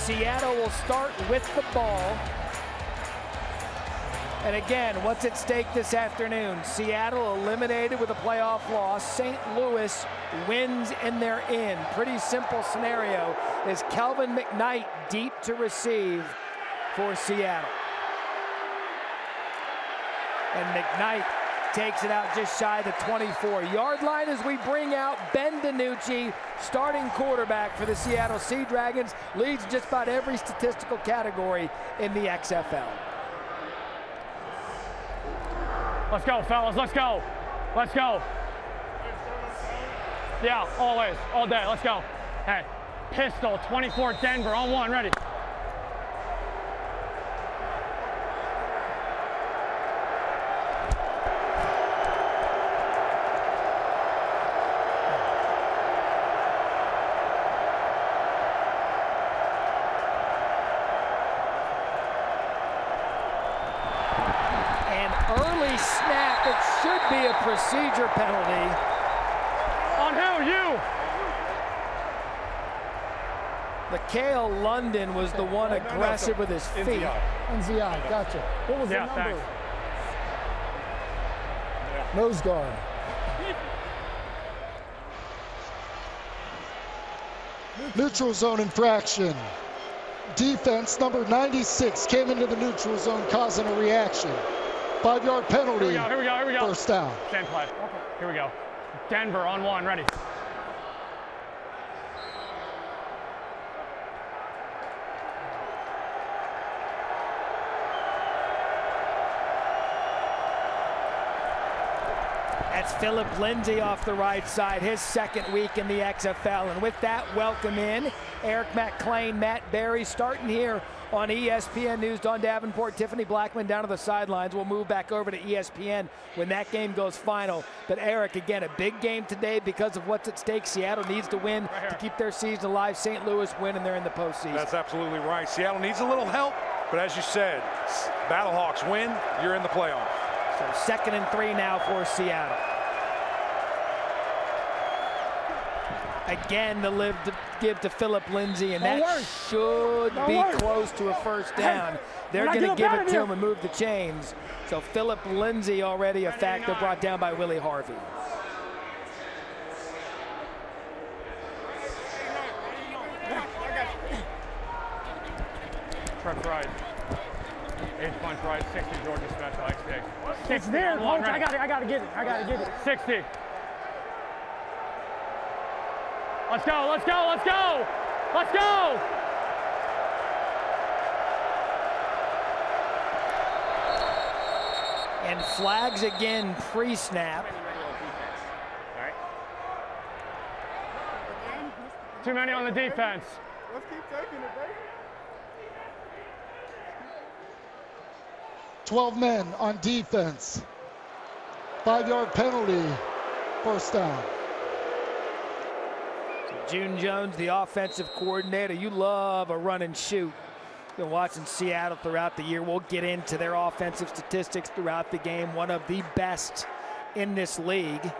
Seattle will start with the ball. And again, what's at stake this afternoon? Seattle eliminated with a playoff loss. St. Louis wins and they're in. Pretty simple scenario. Is Kelvin McKnight deep to receive for Seattle? And McKnight takes it out just shy of the 24-yard line as we bring out Ben DiNucci, starting quarterback for the Seattle Sea Dragons. Leads just about every statistical category in the XFL. Let's go, fellas, let's go. Let's go. Yeah, always, all day, let's go. Hey, pistol, 24 Denver, on one, ready. Snap, it should be a procedure penalty. On who? You? Mikhail London was the one aggressive with his feet. NZI, gotcha. What was the number? Thanks. Nose guard. Neutral zone infraction. Defense number 96 came into the neutral zone, causing a reaction. 5-yard penalty. Here we go. First down. Same play. Here we go. Denver on one, ready. That's Philip Lindsay off the right side, his second week in the XFL. And with that, welcome in Eric McClain, Matt Berry, starting here on ESPN News. Don Davenport, Tiffany Blackman down to the sidelines. We'll move back over to ESPN when that game goes final. But Eric, again, a big game today because of what's at stake. Seattle needs to win to keep their season alive. St. Louis win, and they're in the postseason. That's absolutely right. Seattle needs a little help, but as you said, Battlehawks win, you're in the playoff. So 2nd and 3 now for Seattle. Again, the give to Philip Lindsay, and that should be close to a first down. They're going to give it to him and move the chains. So Philip Lindsay already a factor, brought down by Willie Harvey. Prep right. 8 punch right, 60 Georgia special, XD. It's there, coach. I gotta get it. 60. Let's go, let's go, let's go! Let's go! And flags again pre-snap. All right. Too many on the defense. Let's keep taking it, baby. 12 men on defense. 5-yard penalty. First down. June Jones, the offensive coordinator, you love a run and shoot. Been watching Seattle throughout the year. We'll get into their offensive statistics throughout the game. One of the best in this league.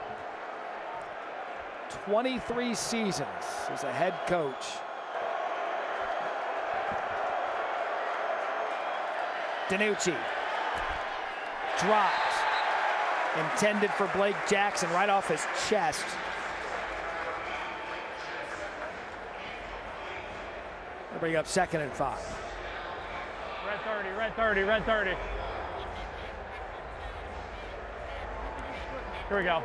23 seasons as a head coach. DiNucci dropped. Intended for Blake Jackson, right off his chest. They'll bring up 2nd and 5. Red 30, red 30, red 30. Here we go.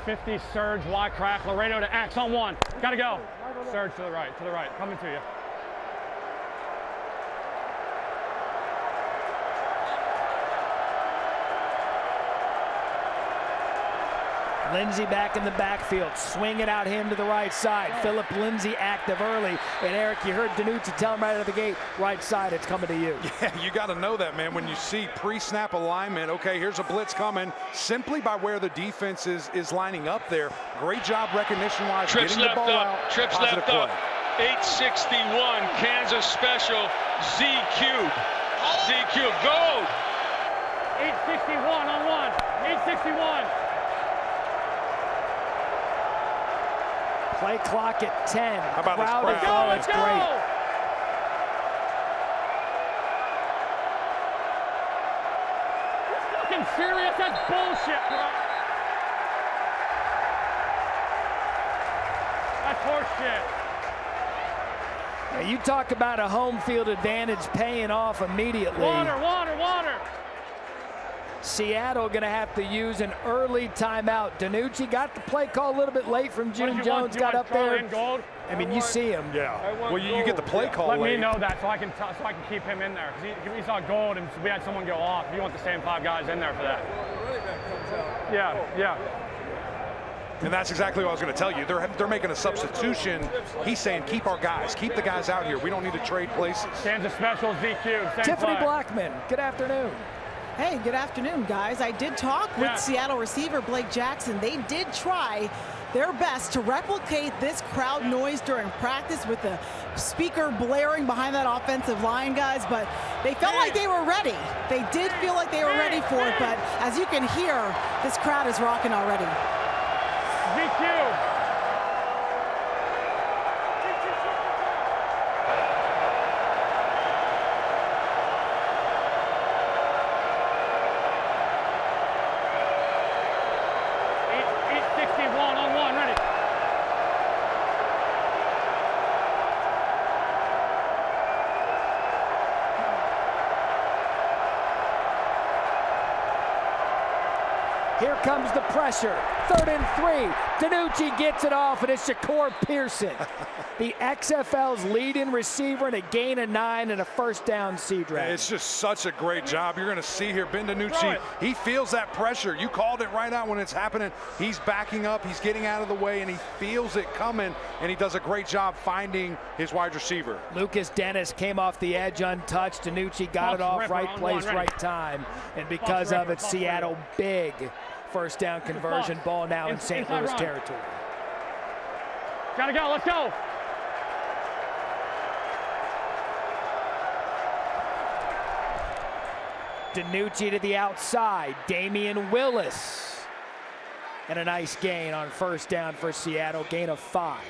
50 surge, Y crack, Laredo to X on one. Gotta go. Surge to the right, coming to you. Lindsay back in the backfield, swing it out him to the right side. Philip Lindsay active early. And Eric, you heard DiNucci tell him right out of the gate, right side, it's coming to you. Yeah, you got to know that, man, when you see pre-snap alignment. Okay, here's a blitz coming, simply by where the defense is lining up there. Great job recognition-wise, getting the ball out. Trips left up. 861, Kansas special, Z cube. Z cube, go! 861 on one, 861. Play clock at 10. How about this crowd? Oh, it's great. fucking serious? That's bullshit, bro. That's horseshit. Now you talk about a home field advantage paying off immediately. Water, water, water. Seattle going to have to use an early timeout. Danucci got the play call a little bit late from June Jones. Got up there. I mean, you see him. Yeah. Well, you get the play call Let late. me know that so I can keep him in there. Because he saw gold and we had someone go off. You want the same 5 guys in there for that. Yeah, yeah. And that's exactly what I was going to tell you. They're making a substitution. He's saying, keep our guys. Keep the guys out here. We don't need to trade places. Kansas special, ZQ. Same Tiffany play. Blackman, good afternoon. Hey, good afternoon, guys. I did talk with Seattle receiver Blake Jackson. They did try their best to replicate this crowd noise during practice with the speaker blaring behind that offensive line, guys, but they felt like they were ready. They did feel like they were ready for it, but as you can hear, this crowd is rocking already. ZQ. Here comes the pressure. 3rd and 3. Danucci gets it off, and it's Shakur Pearson, the XFL's leading receiver, and a gain of 9 and a first down Sea Dragon. It's just such a great job. You're going to see here, Ben Danucci, he feels that pressure. You called it right out when it's happening. He's backing up, he's getting out of the way, and he feels it coming, and he does a great job finding his wide receiver. Lucas Dennis came off the edge untouched. Danucci got it off, right place, right time. And because of it, Seattle big first down conversion, ball now in St. Louis territory. Gotta go, let's go. Danucci to the outside, Damian Willis. And a nice gain on first down for Seattle, gain of 5.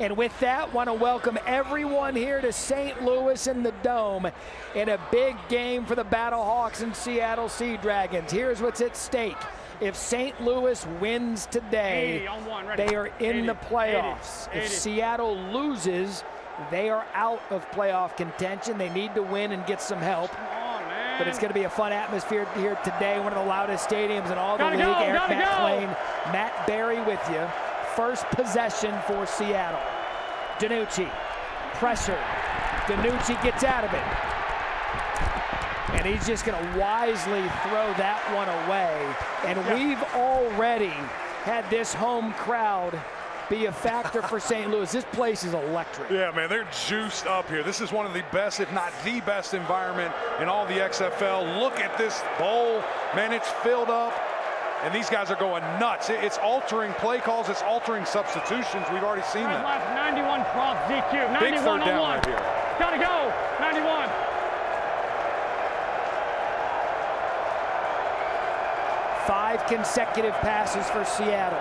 And with that, want to welcome everyone here to St. Louis in the Dome in a big game for the Battlehawks and Seattle Sea Dragons. Here's what's at stake. If St. Louis wins today, they are in the playoffs. If Seattle loses, they are out of playoff contention. They need to win and get some help. But it's going to be a fun atmosphere here today, one of the loudest stadiums in all the league. Eric McClain, Matt Berry with you. First possession for Seattle. Danucci, pressure. Danucci gets out of it. And he's just going to wisely throw that one away. And we've already had this home crowd be a factor for St. Louis. This place is electric. Yeah, man, they're juiced up here. This is one of the best, if not the best environment in all the XFL. Look at this bowl. Man, it's filled up. And these guys are going nuts. It's altering play calls. It's altering substitutions. We've already seen that. 91 prompt ZQ. 91 Big third down on 1. right here. Gotta go. 91. Five consecutive passes for Seattle.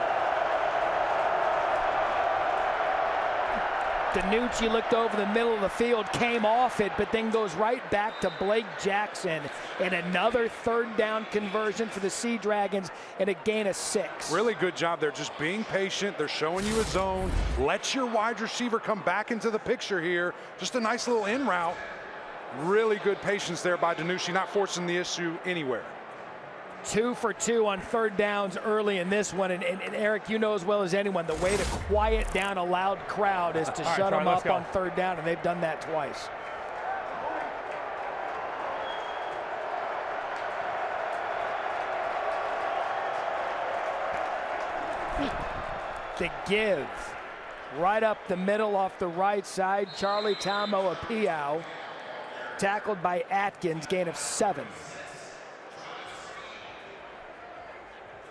Danucci looked over the middle of the field, came off it, but then goes right back to Blake Jackson. And another third down conversion for the Sea Dragons and a gain of 6. Really good job there, just being patient. They're showing you a zone. Let your wide receiver come back into the picture here. Just a nice little in route. Really good patience there by Danucci, not forcing the issue anywhere. 2 for 2 on third downs early in this one. And Eric, you know as well as anyone, the way to quiet down a loud crowd is to shut them up on third down, and they've done that twice. The give right up the middle off the right side. Charlie Taumoepeau tackled by Atkins, gain of 7.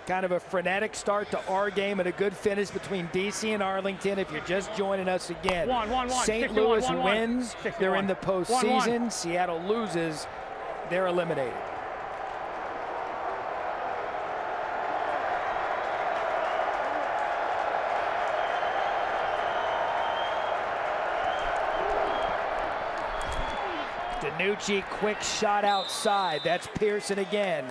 Kind of a frenetic start to our game and a good finish between DC and Arlington. If you're just joining us again, St. Louis wins, they're in the postseason. Seattle loses, they're eliminated. DiNucci, quick shot outside. That's Pearson again.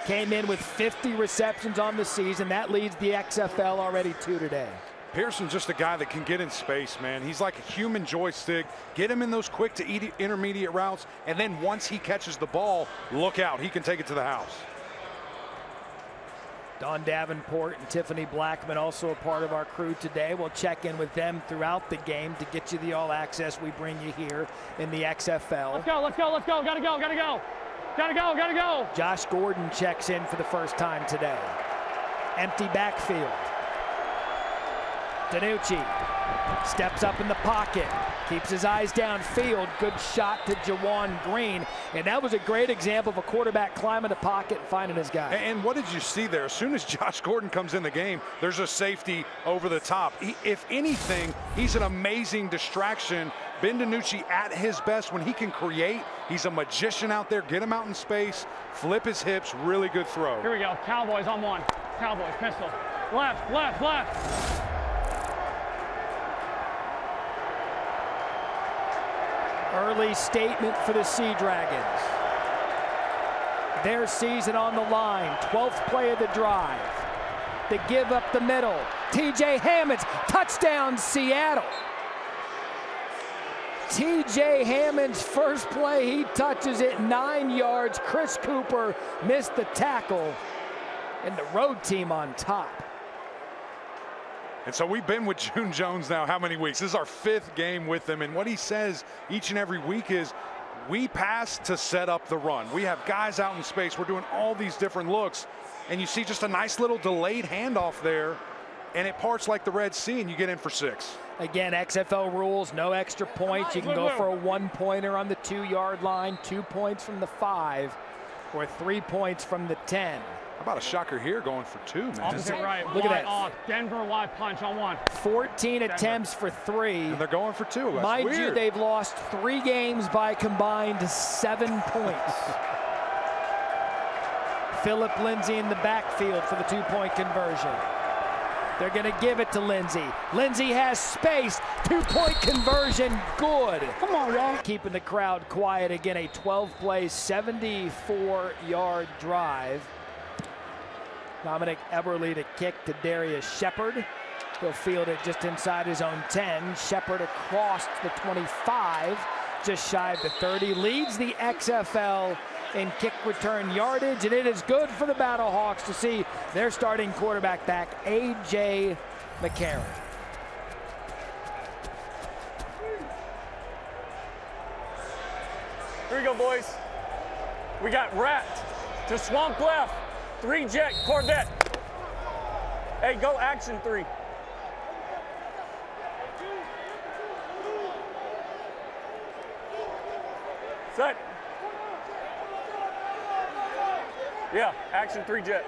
Came in with 50 receptions on the season. That leads the XFL already 2 today. Pearson's just a guy that can get in space, man. He's like a human joystick. Get him in those quick to intermediate routes, and then once he catches the ball, look out. He can take it to the house. Don Davenport and Tiffany Blackman also a part of our crew today. We'll check in with them throughout the game to get you the all-access we bring you here in the XFL. Let's go, let's go, let's go. Gotta go, gotta go. Gotta go, gotta go. Josh Gordon checks in for the first time today. Empty backfield. DiNucci steps up in the pocket, keeps his eyes downfield. Good shot to Jawan Green. And that was a great example of a quarterback climbing the pocket and finding his guy. And what did you see there? As soon as Josh Gordon comes in the game, there's a safety over the top. If anything, he's an amazing distraction. Ben DiNucci at his best when he can create. He's a magician out there. Get him out in space, flip his hips, really good throw. Here we go, Cowboys on one. Cowboys, pistol. Left, left, left. Early statement for the Sea Dragons. Their season on the line. 12th play of the drive. The give up the middle. TJ Hammonds, touchdown Seattle. TJ Hammonds' first play, he touches it 9 yards. Chris Cooper missed the tackle, and the road team on top. And so we've been with June Jones now how many weeks? This is our 5th game with him, and what he says each and every week is we pass to set up the run. We have guys out in space. We're doing all these different looks, and you see just a nice little delayed handoff there, and it parts like the Red Sea, and you get in for 6. Again, XFL rules, no extra points. You can go for a 1-pointer on the 2-yard line, 2 points from the 5, or 3 points from the 10. How about a shocker here going for 2, man? Opposite right. Look at that. Off. Denver wide punch on 1. 14 attempts for 3. And they're going for 2. That's Mind weird. you, they've lost 3 games by combined 7 points. Philip Lindsay in the backfield for the 2-point conversion. They're going to give it to Lindsay. Lindsay has space. 2-point conversion, good. Come on, y'all. Keeping the crowd quiet again. A 12-play, 74-yard drive. Dominic Eberle to kick to Darius Shepard. He'll field it just inside his own 10. Shepard across the 25, just shy of the 30. Leads the XFL in kick return yardage, and it is good for the Battlehawks to see their starting quarterback back, A.J. McCarron. Here we go, boys. We got rat to swamp left. 3 jet Corvette. Hey, go action 3. Set. Yeah, action 3 jet.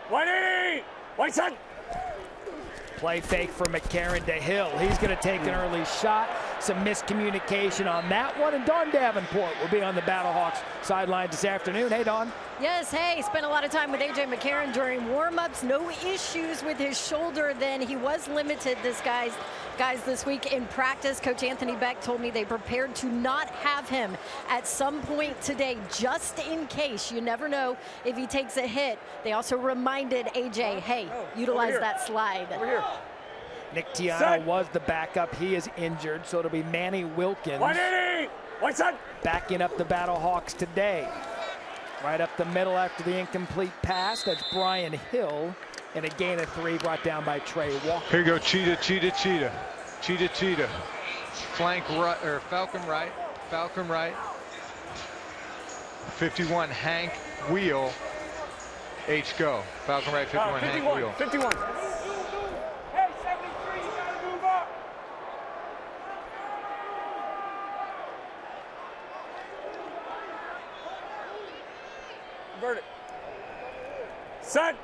180! White side. Play fake for McCarron to Hill. He's going to take an early shot. Some miscommunication on that one. And Don Davenport will be on the Battlehawks sidelines this afternoon. Hey, Don. Yes, hey, spent a lot of time with A.J. McCarron during warm-ups. No issues with his shoulder then. He was limited, guys, this week in practice. Coach Anthony Beck told me they prepared to not have him at some point today, just in case. You never know if he takes a hit. They also reminded A.J., hey, utilize that slide. Over here. Nick Tiano was the backup. He is injured, so it'll be Manny Wilkins 180! White side. backing up the Battlehawks today. Right up the middle after the incomplete pass. That's Brian Hill. And a gain of 3 brought down by Trey Walker. Here you go, cheetah, cheetah, cheetah. Cheetah, cheetah. Flank right, or Falcon right. Falcon right. 51, Hank, wheel. H, go. Falcon right, 51, Hank, wheel. 51. Hey, 73, you gotta move up. Set.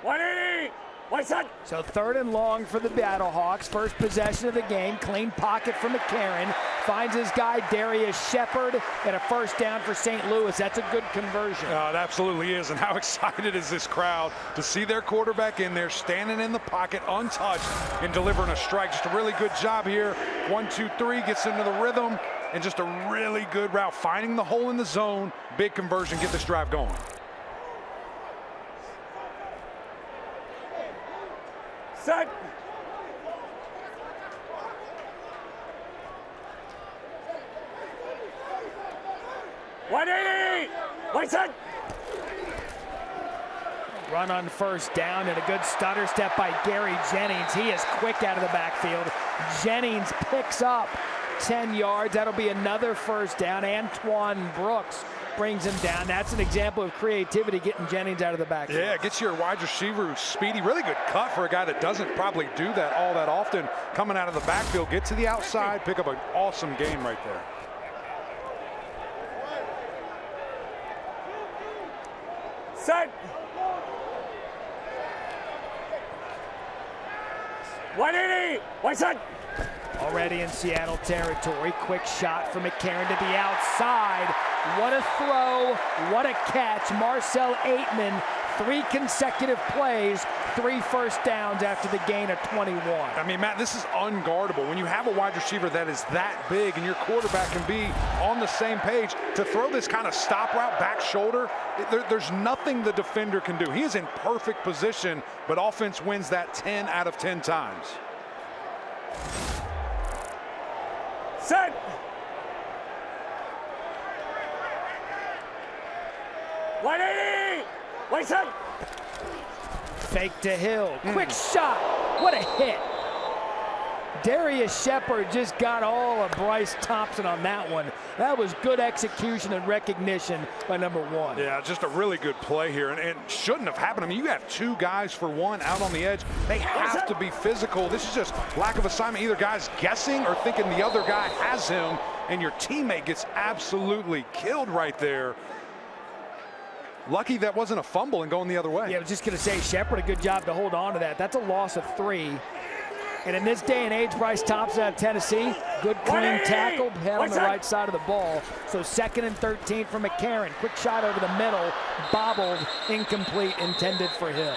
180. White side. So 3rd and long for the Battlehawks. First possession of the game. Clean pocket for McCarron. Finds his guy Darius Shepard, and a first down for St. Louis. That's a good conversion. It absolutely is. And how excited is this crowd to see their quarterback in there, standing in the pocket, untouched, and delivering a strike. Just a really good job here. 1, 2, 3, gets into the rhythm, and just a really good route. Finding the hole in the zone. Big conversion. Get this drive going. Set. White side. Run on first down and a good stutter step by Gary Jennings. He is quick out of the backfield. Jennings picks up 10 yards. That'll be another first down. Antoine Brooks brings him down. That's an example of creativity, getting Jennings out of the backfield. Yeah, gets your wide receiver who's speedy. Really good cut for a guy that doesn't probably do that all that often. Coming out of the backfield, get to the outside, pick up an awesome gain right there. Set. White side. Already in Seattle territory. Quick shot for McCarron to the outside. What a throw. What a catch. Marcel Aitman, 3 consecutive plays, 3 first downs after the gain of 21. I mean, Matt, this is unguardable. When you have a wide receiver that is that big and your quarterback can be on the same page, to throw this kind of stop route, back shoulder, there's nothing the defender can do. He is in perfect position, but offense wins that 10 out of 10 times. Set. White side. Fake to Hill. Quick shot. What a hit. Darius Shepard just got all of Bryce Thompson on that one. That was good execution and recognition by number 1. Yeah, just a really good play here, and shouldn't have happened. I mean, you have 2 guys for 1 out on the edge. They have to be physical. This is just lack of assignment. Either guy's guessing or thinking the other guy has him, and your teammate gets absolutely killed right there. Lucky that wasn't a fumble and going the other way. Yeah, I was just going to say, Shepard, a good job to hold on to that. That's a loss of 3. And in this day and age, Bryce Thompson out of Tennessee, good clean tackle, head on the right side of the ball. So 2nd and 13 for McCarron. Quick shot over the middle, bobbled, incomplete, intended for Hill.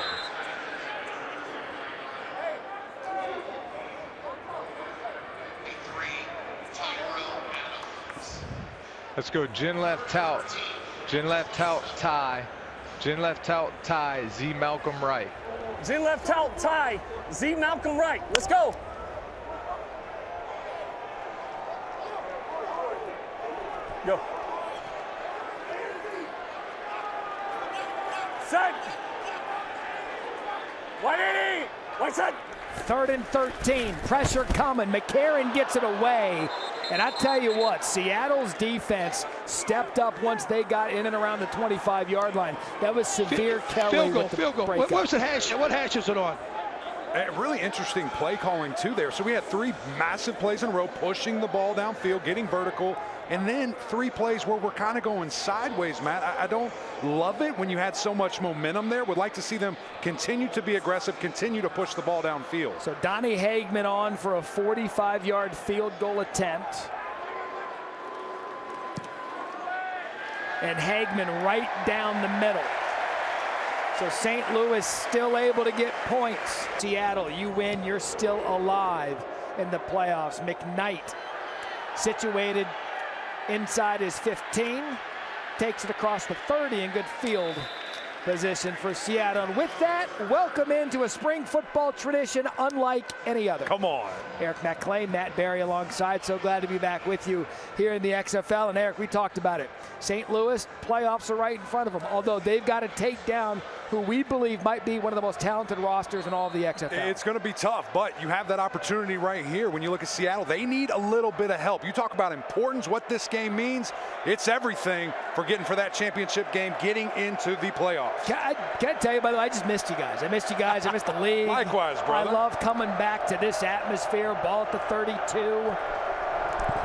Let's go Gin left tout. Gin left tout tie. Gin left tout tie. Z Malcolm right. Gin left out tie. Z Malcolm right. Let's go. Go. Set. 180. White side. 3rd and 13. Pressure coming. McCarron gets it away. And I tell you what, Seattle's defense stepped up once they got in and around the 25-yard line. That was Severe Kelly with the field goal. breakup. What's the hash? What hash is it on? A really interesting play calling too there. So we had 3 massive plays in a row, pushing the ball downfield, getting vertical, and then 3 plays where we're kind of going sideways, Matt. I don't love it when you had so much momentum there. Would like to see them continue to be aggressive, continue to push the ball downfield. So Donnie Hagman on for a 45-yard field goal attempt. And Hagman right down the middle. So St. Louis still able to get points. Seattle, you win, you're still alive in the playoffs. McKnight situated inside his 15, takes it across the 30 in good field position for Seattle. And with that, welcome into a spring football tradition unlike any other. Come on. Eric McClain, Matt Barry alongside. So glad to be back with you here in the XFL. And Eric, we talked about it. St. Louis, playoffs are right in front of them, although they've got to take down who we believe might be one of the most talented rosters in all of the XFL. It's going to be tough, but you have that opportunity right here. When you look at Seattle, they need a little bit of help. You talk about importance, what this game means. It's everything for getting for that championship game, getting into the playoffs. Can I tell you, by the way, I just missed you guys. I missed you guys. I missed the league. Likewise, brother. I love coming back to this atmosphere. Ball at the 32.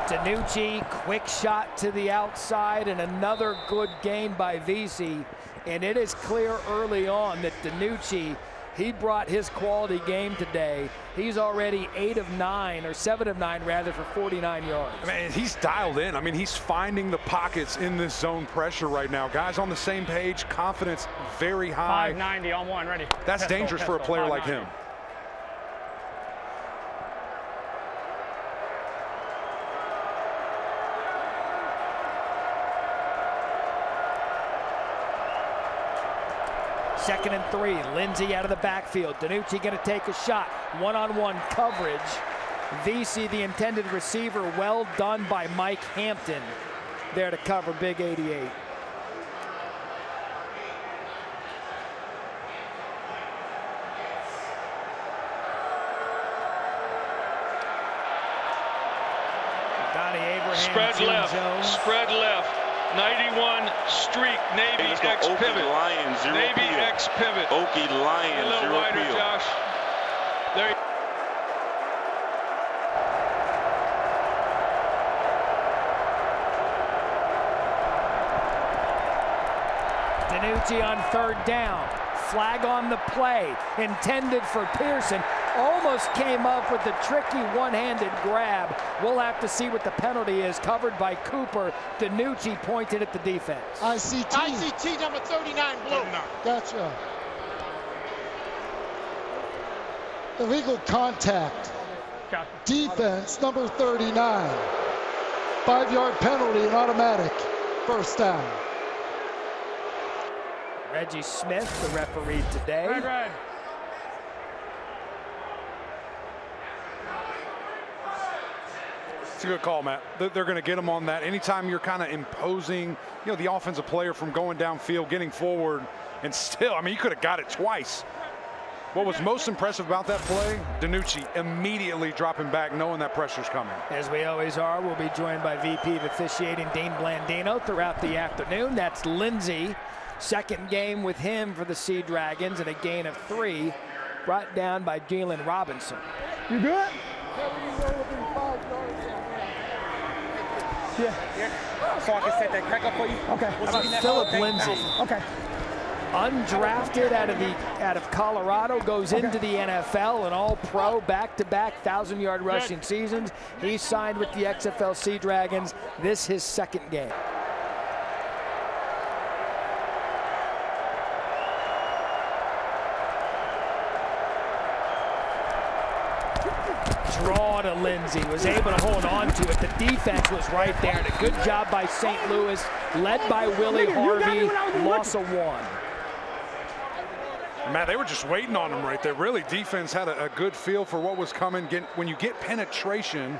Danucci, quick shot to the outside, and another good gain by Vesey. And it is clear early on that Danucci He brought his quality game today. He's already 8 of 9, or 7 of 9 rather, for 49 yards. I mean, he's dialed in. I mean, he's finding the pockets in this zone pressure right now. Guys on the same page, confidence very high. 590 on one, ready. That's dangerous for a player like him. Second and 3, Lindsey out of the backfield. DiNucci going to take a shot. One-on-one coverage. VC, the intended receiver, well done by Mike Hampton there to cover big 88. Donnie Abraham, Spread Jim left, Jones. spread left. 91 streak, Navy X pivot. Lions, zero Navy peel. X pivot. Okie Lions, A little zero wider, peel. Josh. There you DiNucci on third down. Flag on the play, intended for Pearson. Almost came up with the tricky one-handed grab. We'll have to see what the penalty is. Covered by Cooper. DiNucci pointed at the defense. ICT number 39, blue. Gotcha. Illegal contact. Defense number 39. 5-yard penalty and automatic. First down. Reggie Smith, the referee today. Red. It's a good call, Matt. They're going to get him on that. Anytime you're kind of imposing, the offensive player from going downfield, getting forward, and still, I mean, you could have got it twice. What was most impressive about that play? DiNucci immediately dropping back, knowing that pressure's coming. As we always are, we'll be joined by VP of Officiating Dean Blandino throughout the afternoon. That's Lindsey. Second game with him for the Sea Dragons, and a gain of 3 brought down by Jalen Robinson. You good? Yeah. So I can set that crack up for you? Okay. How about Philip Lindsey? Okay. Undrafted out of Colorado, goes into the NFL, an all-pro, back-to-back 1,000-yard rushing seasons. He signed with the XFL Sea Dragons. This his second game. Draw to Lindsey, was able to hold on to it. The defense was right there. And a good job by St. Louis, led by Willie Harvey, loss of 1. Matt, they were just waiting on him right there. Really, defense had a good feel for what was coming. When you get penetration.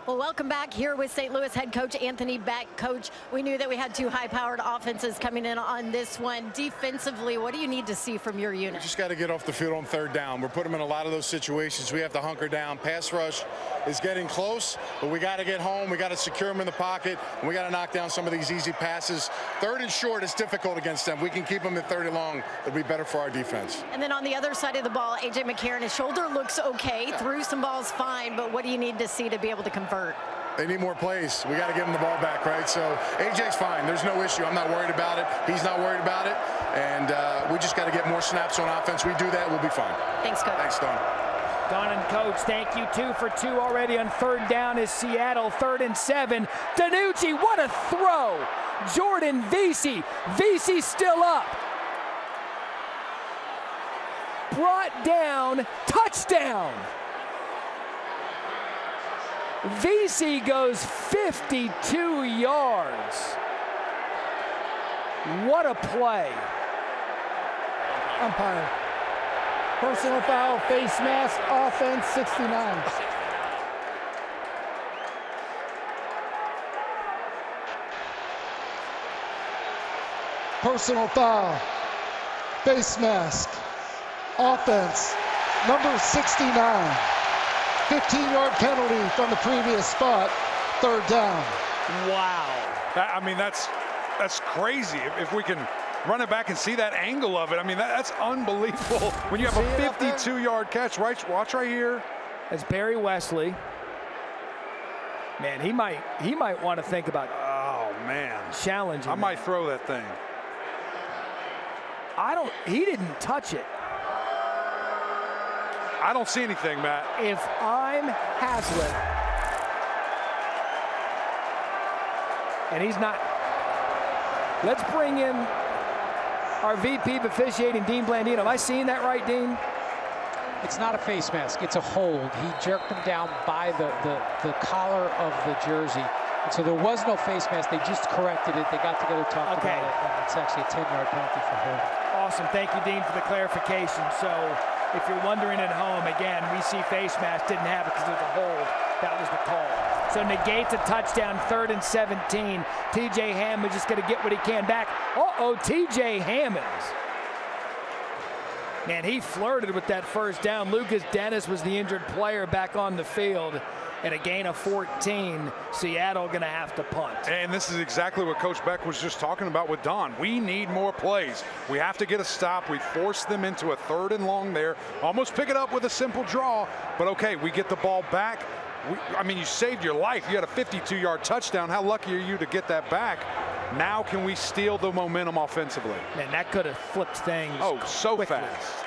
Well, welcome back here with St. Louis head coach Anthony Beck. Coach, we knew that we had 2 high-powered offenses coming in on this one. Defensively, what do you need to see from your unit? We just got to get off the field on third down. We're putting them in a lot of those situations. We have to hunker down. Pass rush is getting close, but we got to get home. We got to secure them in the pocket, and we got to knock down some of these easy passes. Third and short is difficult against them. We can keep them at third and long. It'll be better for our defense. And then on the other side of the ball, A.J. McCarron, his shoulder looks okay. Threw some balls fine, but what do you need to see to be able to convert? They need more plays. We got to give them the ball back, right? So AJ's fine. There's no issue. I'm not worried about it. He's not worried about it. And we just got to get more snaps on offense. We do that, we'll be fine. Thanks, Coach. Thanks, Don. Don and Coach, thank you. 2 for 2 already on third down is Seattle. 3rd and 7. DiNucci, what a throw. Jordan VC. VC still up. Brought down. Touchdown. VC goes 52 yards. What a play. Umpire. Personal foul, face mask, offense, 69. Personal foul, face mask, offense, number 69. 15-yard penalty from the previous spot, third down. Wow. I mean, that's crazy. If we can run it back and see that angle of it, I mean, that's unbelievable. When you have a 52-yard catch, right? Watch right here. As Barry Wesley. Man, he might want to think about oh man, challenging. I might throw that thing. He didn't touch it. I don't see anything, Matt. If I'm Haslett, and he's not, let's bring in our VP of officiating, Dean Blandino. Am I seeing that right, Dean? It's not a face mask, it's a hold. He jerked him down by the collar of the jersey. And so there was no face mask, they just corrected it. They got together, talked about it, and it's actually a 10-yard penalty for holding. Awesome, thank you, Dean, for the clarification. So if you're wondering at home, again, we see face mask, didn't have it because it was a hold. That was the call. So negates a touchdown, 3rd and 17. TJ Hammond's just gonna get what he can back. Uh-oh, TJ Hammonds. Man, he flirted with that first down. Lucas Dennis was the injured player back on the field. And a gain of 14, Seattle going to have to punt. And this is exactly what Coach Beck was just talking about with Don. We need more plays. We have to get a stop. We forced them into a 3rd and long there. Almost pick it up with a simple draw. But okay, we get the ball back. I mean, you saved your life. You had a 52-yard touchdown. How lucky are you to get that back? Now can we steal the momentum offensively? Man, that could have flipped things. Oh, so quickly. fast.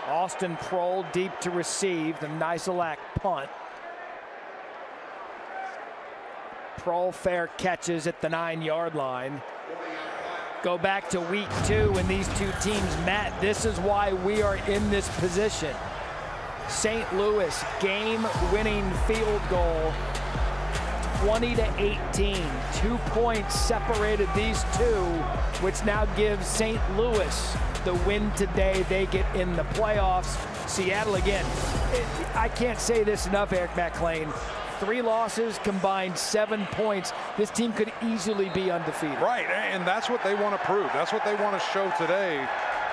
Austin Prohl deep to receive, the Nisolak punt. Prohl fair catches at the 9-yard line. Go back to week 2 when these two teams met. This is why we are in this position. St. Louis game-winning field goal, 20-18. 2 points separated these two, which now gives St. Louis the win today. They get in the playoffs. Seattle again. I can't say this enough, Eric McClain. 3 losses, combined 7 points. This team could easily be undefeated. Right, and that's what they want to prove. That's what they want to show today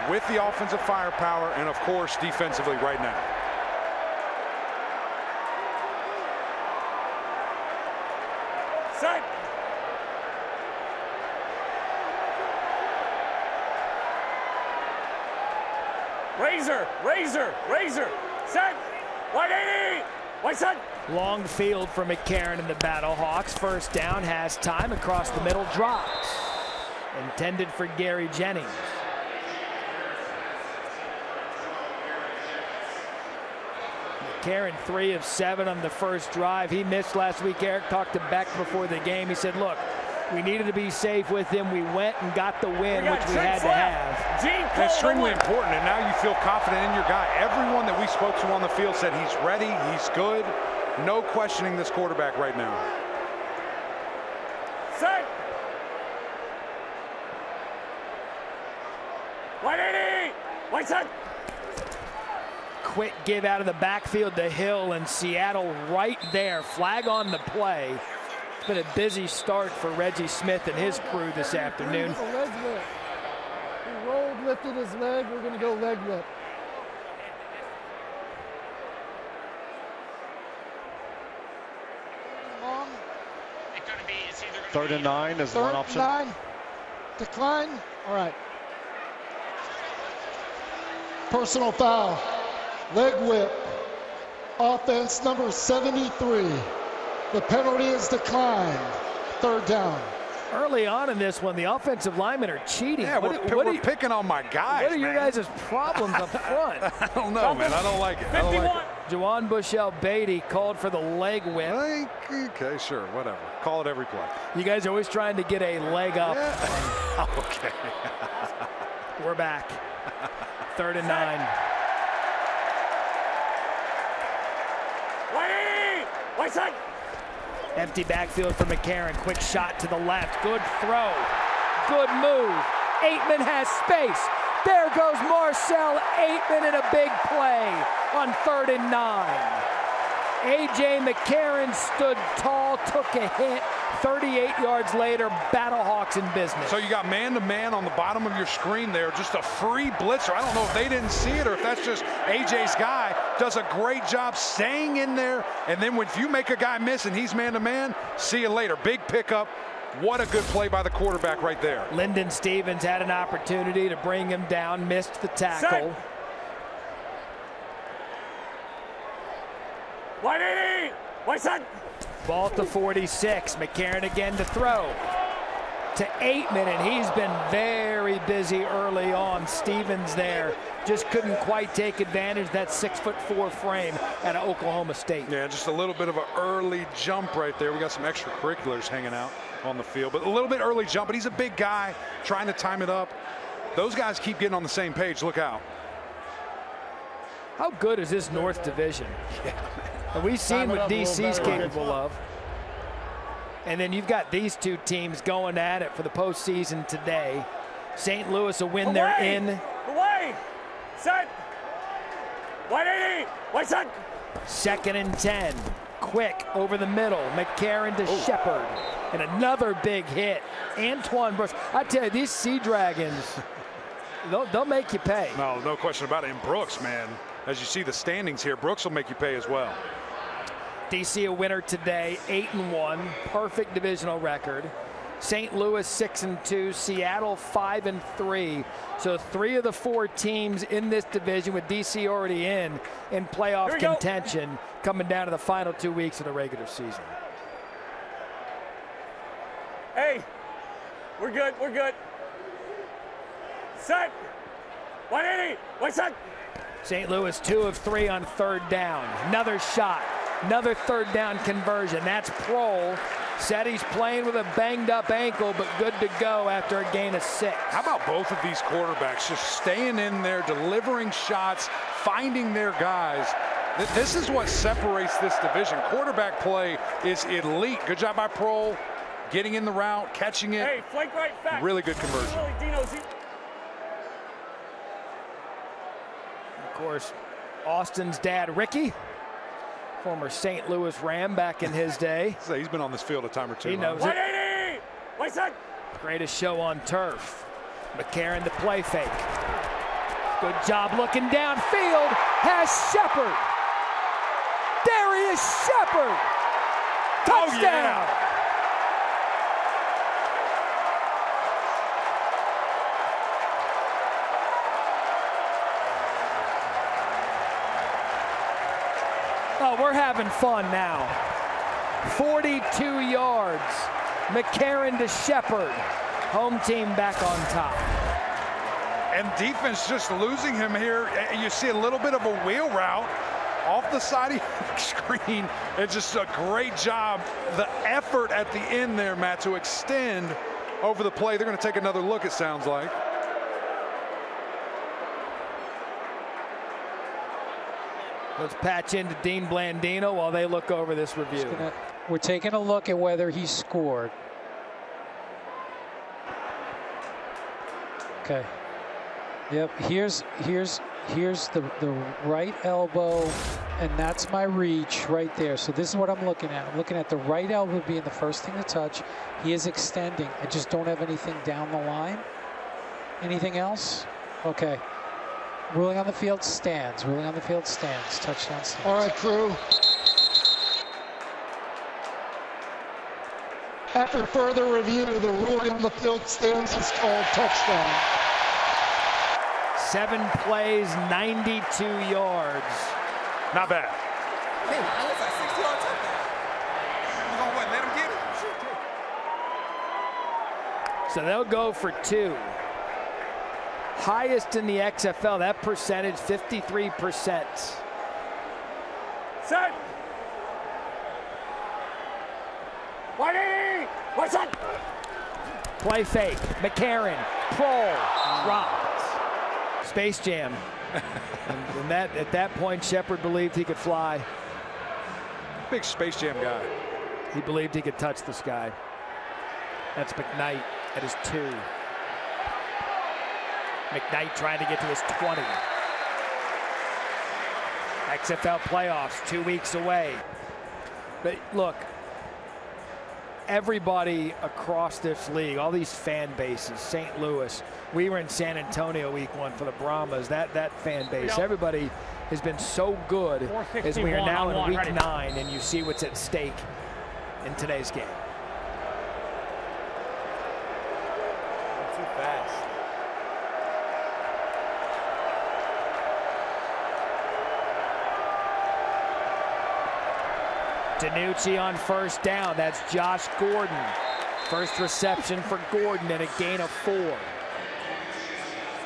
with the offensive firepower and, of course, defensively right now. Set. Razor. Set. 180. White set. Long field for McCarron and the Battlehawks. First down, has time across the middle, drops. Intended for Gary Jennings. McCarron 3 of 7 on the first drive. He missed last week. Eric talked to Beck before the game. He said, look, we needed to be safe with him. We went and got the win, which we had to have. Extremely important, and now you feel confident in your guy. Everyone that we spoke to on the field said he's ready, he's good. No questioning this quarterback right now. Set. 180. White set. Quick give out of the backfield to Hill, and Seattle right there. Flag on the play. It's been a busy start for Reggie Smith and his crew this afternoon. He rolled, lifted his leg. We're going to go leg whip. Long. 3rd and 9 is one option. 3rd and 9. Decline. All right. Personal foul. Leg whip. Offense number 73. The penalty is declined. 3rd down. Early on in this one, the offensive linemen are cheating. Yeah, we're picking on my guys. What are your guys' problems up front? I don't know, man. I don't like it. I don't like it. Juwan Bushell-Beatty called for the leg whip. Okay, sure, whatever. Call it every play. You guys are always trying to get a leg up. Yeah. Okay. We're back. 3rd and 9. 180. White side. Empty backfield for McCarron. Quick shot to the left. Good throw. Good move. Aitman has space. There goes Marcel Aitman in a big play on 3rd and 9. A.J. McCarron stood tall, took a hit. 38 yards later, Battlehawks in business. So you got man-to-man on the bottom of your screen there, just a free blitzer. I don't know if they didn't see it or if that's just A.J.'s guy. Does a great job staying in there, and then if you make a guy miss and he's man-to-man, see you later. Big pickup. What a good play by the quarterback right there. Lyndon Stevens had an opportunity to bring him down, missed the tackle. 180. White side. Ball to 46. McCarron again to throw. to Aitman, and he's been very busy early on. Stevens there just couldn't quite take advantage of that 6'4" frame out of Oklahoma State. Yeah, just a little bit of an early jump right there. We got some extracurriculars hanging out on the field, but a little bit early jump, but he's a big guy trying to time it up. Those guys keep getting on the same page. Look out. How good is this North Division? And we've seen what DC's capable of. And then you've got these two teams going at it for the postseason today. St. Louis a win, they're in. Away! Set! 180! Wait, set! 2nd and 10. Quick over the middle. McCarron to Shepard. And another big hit. Antoine Brooks. I tell you, these Sea Dragons, they'll make you pay. No question about it. And Brooks, man, as you see the standings here, Brooks will make you pay as well. DC a winner today, 8-1, perfect divisional record. St. Louis 6-2, Seattle 5-3. So 3 of the 4 teams in this division, with DC already in playoff contention, coming down to the final 2 weeks of the regular season. Hey, we're good, we're good. Set! 180! Wait, set! St. Louis 2 of 3 on 3rd down. Another shot. Another 3rd down conversion. That's Prohl. Said he's playing with a banged up ankle, but good to go after a gain of 6. How about both of these quarterbacks just staying in there, delivering shots, finding their guys? This is what separates this division. Quarterback play is elite. Good job by Prohl, getting in the route, catching it. Hey, flank right back. Really good conversion. Of course, Austin's dad, Ricky, former St. Louis Ram back in his day. So he's been on this field a time or two. He knows 180! Wait, set! Greatest show on turf. McCarron the play fake. Good job looking downfield. Has Shepard. Darius Shepard. Touchdown. Oh, yeah. Oh, we're having fun now. 42 yards. McCarron to Shepard. Home team back on top. And defense just losing him here. You see a little bit of a wheel route off the side of the screen. It's just a great job. The effort at the end there, Matt, to extend over the play. They're going to take another look, it sounds like. Let's patch into Dean Blandino while they look over this review. We're taking a look at whether he scored. Okay. Yep. Here's the right elbow, and that's my reach right there. So this is what I'm looking at. I'm looking at the right elbow being the first thing to touch. He is extending. I just don't have anything down the line. Anything else? Okay. Ruling on the field stands. Ruling on the field stands. Touchdown stands. All right, crew. After further review, the ruling on the field stands is called touchdown. 7 plays, 92 yards. Not bad. Hey, that looks like 60-yard touchdown. You gonna what, let him get it? So they'll go for 2. Highest in the XFL, that percentage, 53%. Set! 180! What's that? Play fake. McCarron. Prohl. Dropped. Space Jam. and at that point, Shepard believed he could fly. Big Space Jam guy. He believed he could touch the sky. That's McKnight at his 2. McKnight trying to get to his 20. XFL playoffs 2 weeks away. But look, everybody across this league, all these fan bases, St. Louis, we were in San Antonio week 1 for the Brahmas, that fan base, everybody has been so good as we are now in week 9, and you see what's at stake in today's game. Too fast. DiNucci on first down. That's Josh Gordon. First reception for Gordon and a gain of 4.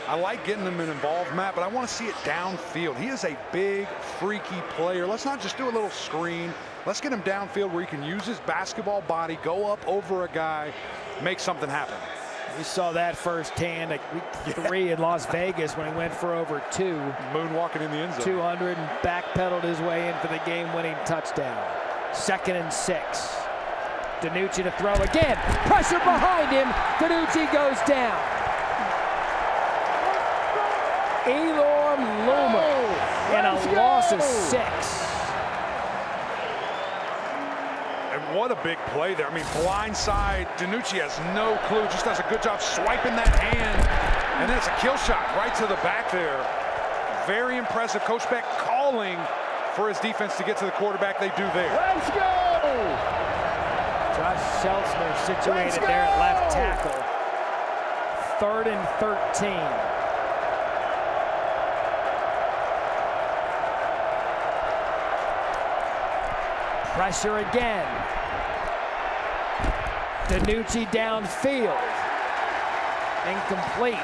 I like getting him involved, Matt, but I want to see it downfield. He is a big, freaky player. Let's not just do a little screen. Let's get him downfield where he can use his basketball body, go up over a guy, make something happen. We saw that firsthand at week 3 in Las Vegas when he went for over 2. Moonwalking in the end zone. 200 and backpedaled his way in for the game-winning touchdown. 2nd and 6. DiNucci to throw again. Pressure behind him. DiNucci goes down. Elor Luma and a loss of 6. And what a big play there. I mean, blind side. DiNucci has no clue. Just does a good job swiping that hand. And then it's a kill shot right to the back there. Very impressive. Coach Beck calling for his defense to get to the quarterback. They do there. Let's go! Josh Seltzner situated there at left tackle. 3rd and 13. Pressure again. DiNucci downfield. Incomplete.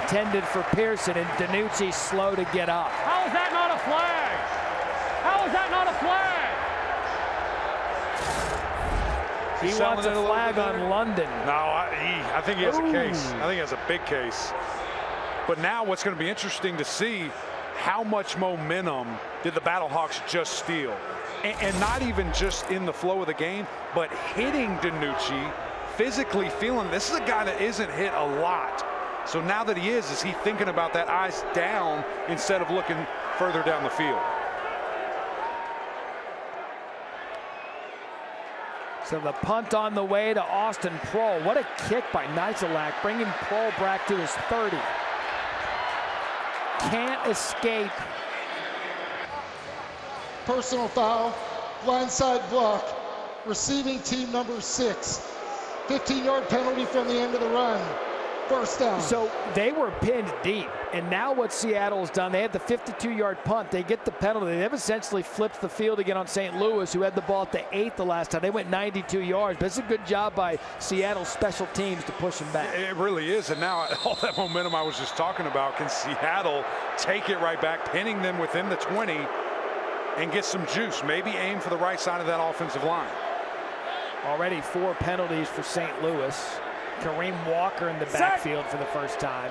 Intended for Pearson, and DiNucci slow to get up. How is that not a flag? How is that not a flag? He wants a flag on London. No, I think he has a case. I think he has a big case. But now what's going to be interesting to see, how much momentum did the Battlehawks just steal? And not even just in the flow of the game, but hitting DiNucci, physically feeling this is a guy that isn't hit a lot. So now that he is he thinking about that eyes down instead of looking further down the field? So the punt on the way to Austin Prohl. What a kick by Nizelak, bringing Prohl back to his 30. Can't escape. Personal foul, blindside block, receiving team number 6. 15-yard penalty from the end of the run. First down. So they were pinned deep, and now what Seattle's done, they had the 52-yard punt. They get the penalty. They've essentially flipped the field again on St. Louis, who had the ball at the 8 the last time. They went 92 yards, but it's a good job by Seattle's special teams to push them back. It really is, and now all that momentum I was just talking about, can Seattle take it right back, pinning them within the 20 and get some juice, maybe aim for the right side of that offensive line. Already 4 penalties for St. Louis. Kareem Walker in the backfield for the first time.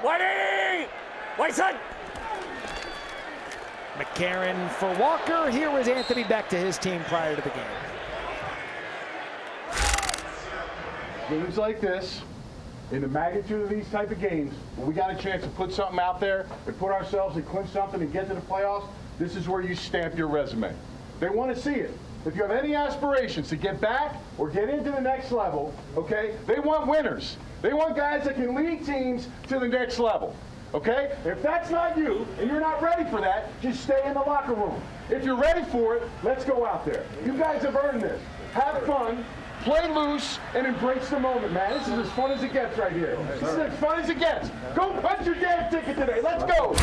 Wait, son. McCarron for Walker. Here was Anthony Beck to his team prior to the game. Games like this, in the magnitude of these type of games, when we got a chance to put something out there and put ourselves and clinch something and get to the playoffs, this is where you stamp your resume. They want to see it. If you have any aspirations to get back or get into the next level, okay, they want winners. They want guys that can lead teams to the next level, okay? If that's not you and you're not ready for that, just stay in the locker room. If you're ready for it, let's go out there. You guys have earned this. Have fun, play loose, and embrace the moment, man. This is as fun as it gets right here. This is as fun as it gets. Go punch your damn ticket today. Let's go.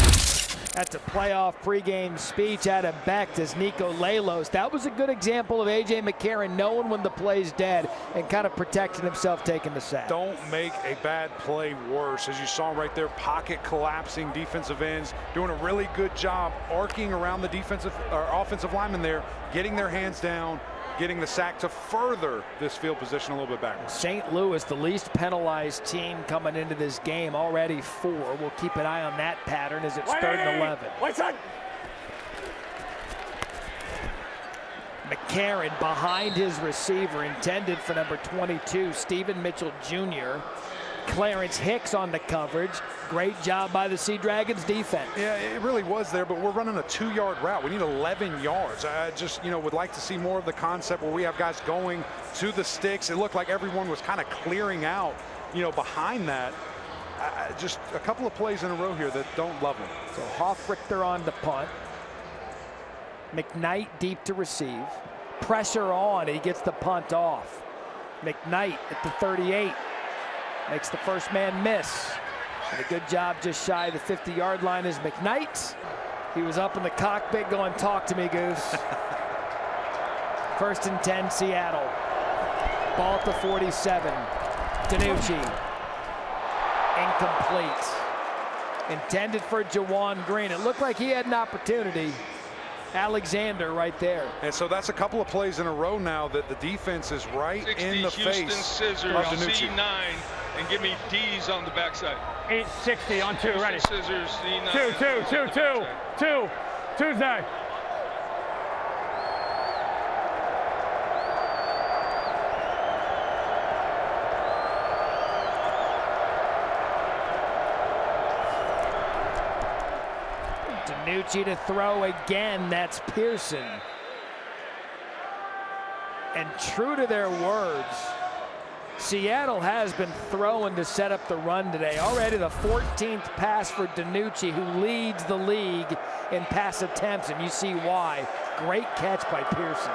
That's a playoff pregame speech out of Beck as Nico Lalos. That was a good example of A.J. McCarron knowing when the play's dead and kind of protecting himself, taking the sack. Don't make a bad play worse. As you saw right there, pocket collapsing, defensive ends doing a really good job arcing around the defensive or offensive linemen there, getting their hands down, getting the sack to further this field position a little bit backwards. St. Louis, the least penalized team coming into this game, already 4. We'll keep an eye on that pattern as it's 3rd and 11. McCarron behind his receiver, intended for number 22, Stephen Mitchell Jr. Clarence Hicks on the coverage. Great job by the Sea Dragons defense. Yeah, it really was there, but we're running a 2-yard route. We need 11 yards. I just, would like to see more of the concept where we have guys going to the sticks. It looked like everyone was kind of clearing out, behind that. Just a couple of plays in a row here that don't love them. So Hoffrichter on the punt. McKnight deep to receive. Pressure on, he gets the punt off. McKnight at the 38. Makes the first man miss. And a good job just shy of the 50-yard line is McKnight. He was up in the cockpit going, "Talk to me, Goose." First and 10, Seattle. Ball at the 47. DiNucci. Incomplete. Intended for Jawan Green. It looked like he had an opportunity. Alexander right there. And so that's a couple of plays in a row now that the defense is right in the Houston face Scissors, of DiNucci. C9, and give me D's on the backside. 860 on 2, ready. Scissors, C9. 2. Tuesday. DiNucci to throw again. That's Pearson. And true to their words, Seattle has been throwing to set up the run today. Already the 14th pass for DiNucci, who leads the league in pass attempts, and you see why. Great catch by Pearson.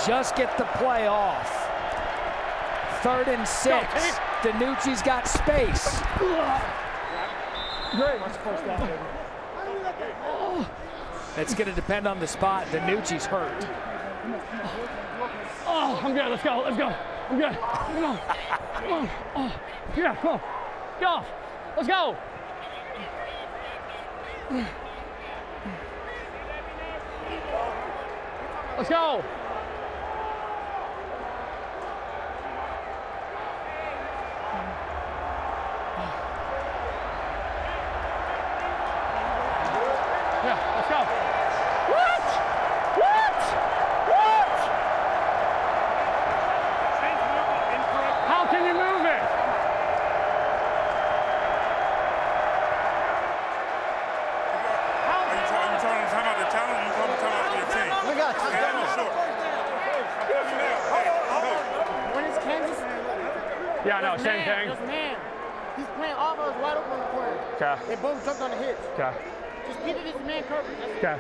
Just get the play off. 3rd and 6. DiNucci's got space. Great. First down, baby. It's going to depend on the spot. DiNucci's hurt. Oh, I'm good. Let's go. I'm good. Come on. Oh, yeah, come on. Get off. Let's go. Let's go. Yeah, let's go. What? How can you move it? Are you calling time out the talent, or you calling time out for your team? I got you. When it's Kansas. Yeah, no, same thing. Just man. He's playing off of us wide open on the corner. Okay. They both jumped on the hit. Okay. Just keep it as man coverage. Okay.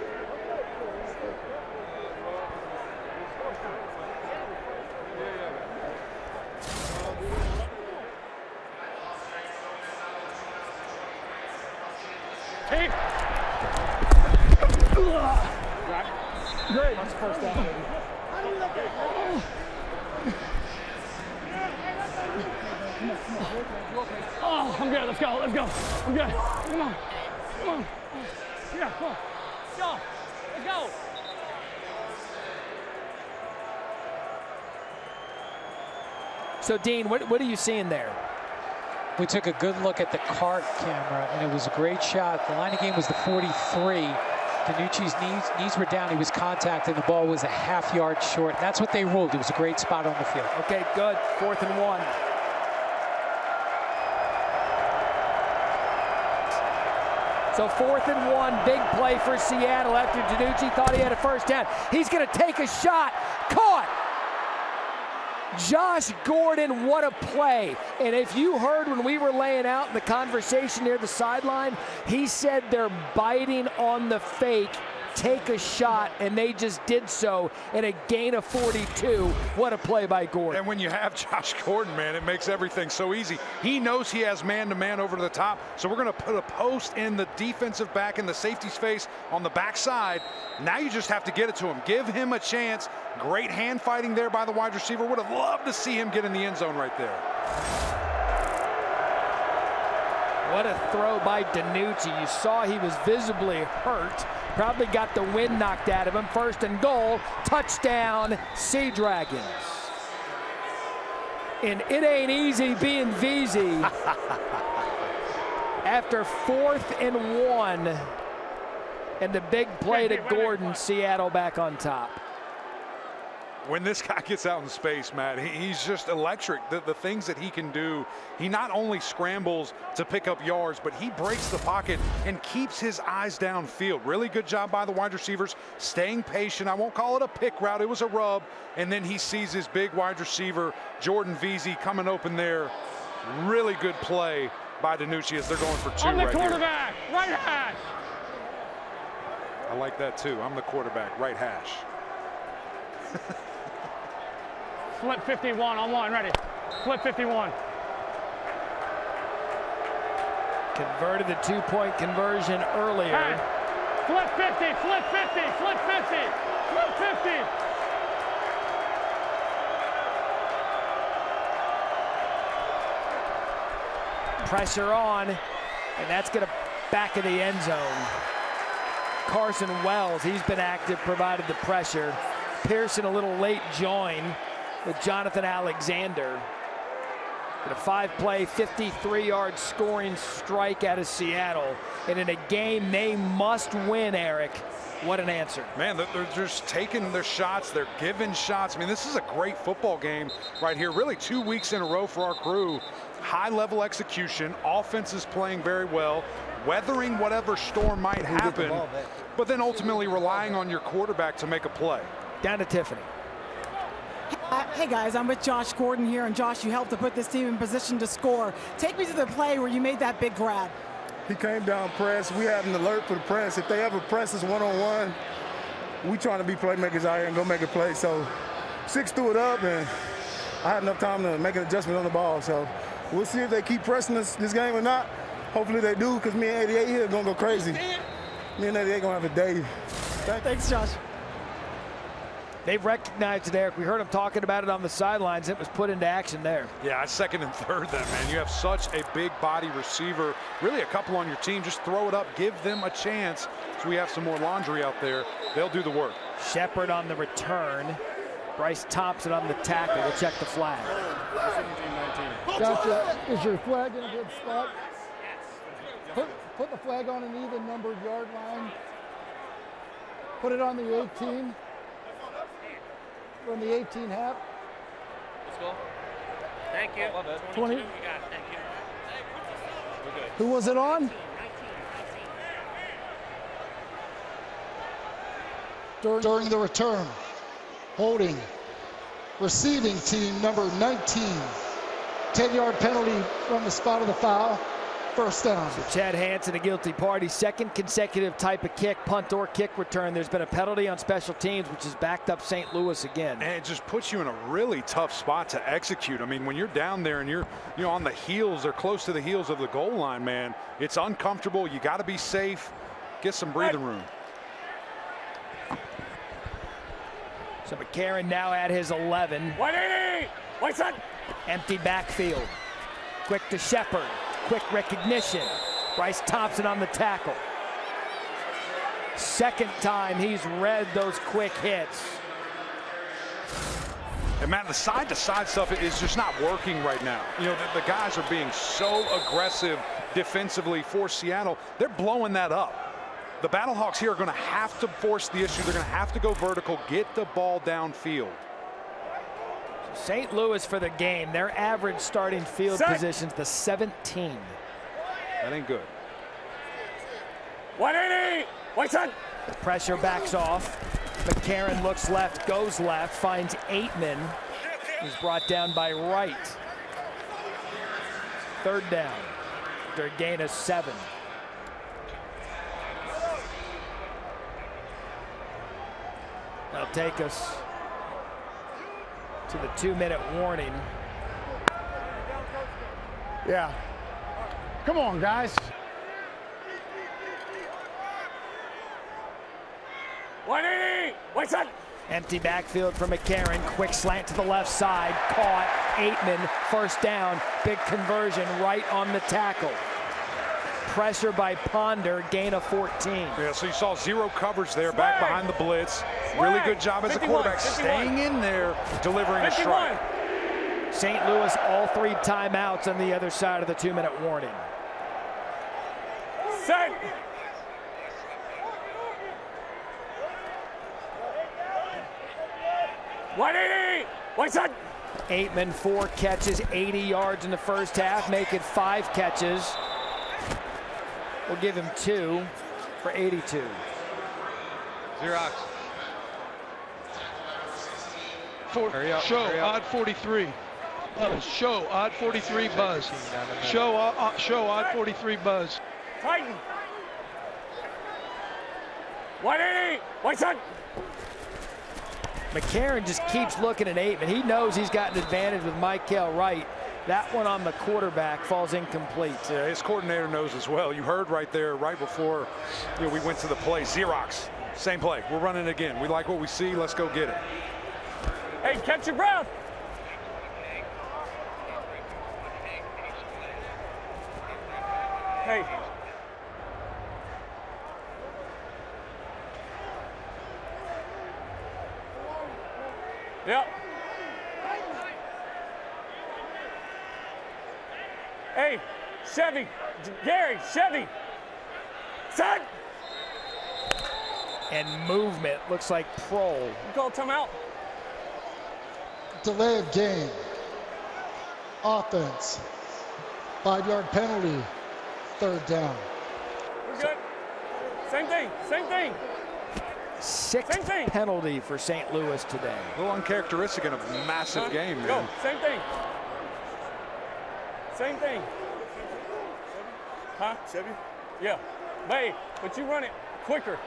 Hey. Great. That's first down, baby. Oh, I'm good. Let's go. I'm good. Come on. Yeah, come on. Go. Let's go. So, Dean, what are you seeing there? We took a good look at the cart camera, and it was a great shot. The line of game was the 43. DiNucci's knees were down. He was contacted. The ball was a half yard short. That's what they ruled. It was a great spot on the field. Okay, good. 4th and 1. So 4th and 1, big play for Seattle after DiNucci thought he had a first down. He's going to take a shot. Caught. Josh Gordon, what a play. And if you heard when we were laying out the conversation near the sideline, he said they're biting on the fake, take a shot, and they just did so in a gain of 42. What a play by Gordon. And when you have Josh Gordon, man, it makes everything so easy. He knows he has man-to-man over to the top, so we're going to put a post in the defensive back in the safety's face on the backside. Now you just have to get it to him. Give him a chance. Great hand fighting there by the wide receiver. Would have loved to see him get in the end zone right there. What a throw by DiNucci. You saw he was visibly hurt. Probably got the wind knocked out of him. 1st and goal. Touchdown, Sea Dragons. And it ain't easy being VZ. After 4th and 1. And the big play to Gordon, Seattle back on top. When this guy gets out in space, Matt, he's just electric. The things that he can do, he not only scrambles to pick up yards, but he breaks the pocket and keeps his eyes downfield. Really good job by the wide receivers, staying patient. I won't call it a pick route, it was a rub. And then he sees his big wide receiver, Jordan Veazey, coming open there. Really good play by DiNucci as they're going for 2 on the right quarterback, here. right hash. I like that too. I'm the quarterback, right hash. Flip 51 on one, ready. Flip 51. Converted the two-point conversion earlier. Hey, flip 50, flip 50, flip 50, flip 50. Pressure on, and that's going to back of the end zone. Carson Wells, he's been active, provided the pressure. Pearson a little late join with Jonathan Alexander. But a 5-play, 53-yard scoring strike out of Seattle. And in a game they must win, Eric. What an answer. Man, they're just taking their shots. They're giving shots. I mean, this is a great football game right here. Really 2 weeks in a row for our crew. High-level execution. Offense is playing very well. Weathering whatever storm might happen. But then ultimately relying on your quarterback to make a play. Down to Tiffany. Hey guys, I'm with Josh Gordon here, and Josh, you helped to put this team in position to score. Take me to the play where you made that big grab. He came down press. We have an alert for the press. If they ever press us one-on-one, we trying to be playmakers out here and go make a play. So 6 threw it up, and I had enough time to make an adjustment on the ball. So we'll see if they keep pressing us this game or not. Hopefully they do, because me and 88 here are going to go crazy. Me and 88 going to have a day. Thanks, Josh. They've recognized it, Eric. We heard them talking about it on the sidelines. It was put into action there. Yeah, second and third then, man. You have such a big body receiver. Really a couple on your team. Just throw it up. Give them a chance. So we have some more laundry out there. They'll do the work. Shepard on the return. Bryce Thompson on the tackle. We'll check the flag. Gotcha. Is your flag in a good spot? Put the flag on an even numbered yard line. Put it on the 18. From the 18 half. Let's go. Thank you. 20. You got it. Thank you. We're good. Who was it on? During the return, holding, receiving team number 19. 10-yard penalty from the spot of the foul. First down. So Chad Hansen, a guilty party. Second consecutive type of kick, punt or kick return. There's been a penalty on special teams, which has backed up St. Louis again. And it just puts you in a really tough spot to execute. I mean, when you're down there and you're on the heels or close to the heels of the goal line, man, it's uncomfortable. You got to be safe. Get some breathing room. So McCarron now at his 11. 180. White side. Empty backfield. Quick to Shepard. Quick recognition. Bryce Thompson on the tackle. Second time he's read those quick hits. And Matt, the side-to-side stuff is just not working right now. You know, the guys are being so aggressive defensively for Seattle. They're blowing that up. The Battlehawks here are going to have to force the issue. They're going to have to go vertical, get the ball downfield. St. Louis for the game, their average starting field position's the 17. That ain't good. 180. White side. The pressure backs off. McCarron looks left, goes left, finds Aitman. He's brought down by Wright. Third down. After a gain of 7. That'll take us to the 2-minute warning. Yeah. Come on, guys. 180. White side. Empty backfield for McCarron. Quick slant to the left side. Caught. Aitman. First down. Big conversion right on the tackle. Pressure by Ponder. Gain of 14. Yeah, so you saw zero coverage there, back behind the blitz. Really good job as a quarterback, staying in there, delivering a strike. St. Louis, all 3 timeouts on the other side of the 2-minute warning. Set. White side. Aitman, 4 catches, 80 yards in the first half, make it 5 catches. We'll give him 2 for 82. Xerox. Show odd 43. Show odd 43 buzz. Show odd 43 buzz. Tighten. 180. White side. McCarron just keeps looking at Aitman. He knows he's got an advantage with Michael Wright. That one on the quarterback falls incomplete. Yeah, his coordinator knows as well. You heard right there, right before we went to the play. Xerox, same play. We're running again. We like what we see. Let's go get it. Hey, catch your breath. Hey. Yep. Hey, Chevy, Gary, Chevy. Set. And movement looks like Prohl. You call timeout. Delay of game. Offense. 5-yard penalty. 3rd down. We're good. Same thing. Same thing. Sixth penalty for St. Louis today. A little uncharacteristic in a massive game, man. Go. Same thing. Same thing. Huh? Chevy? Yeah. But you run it quicker.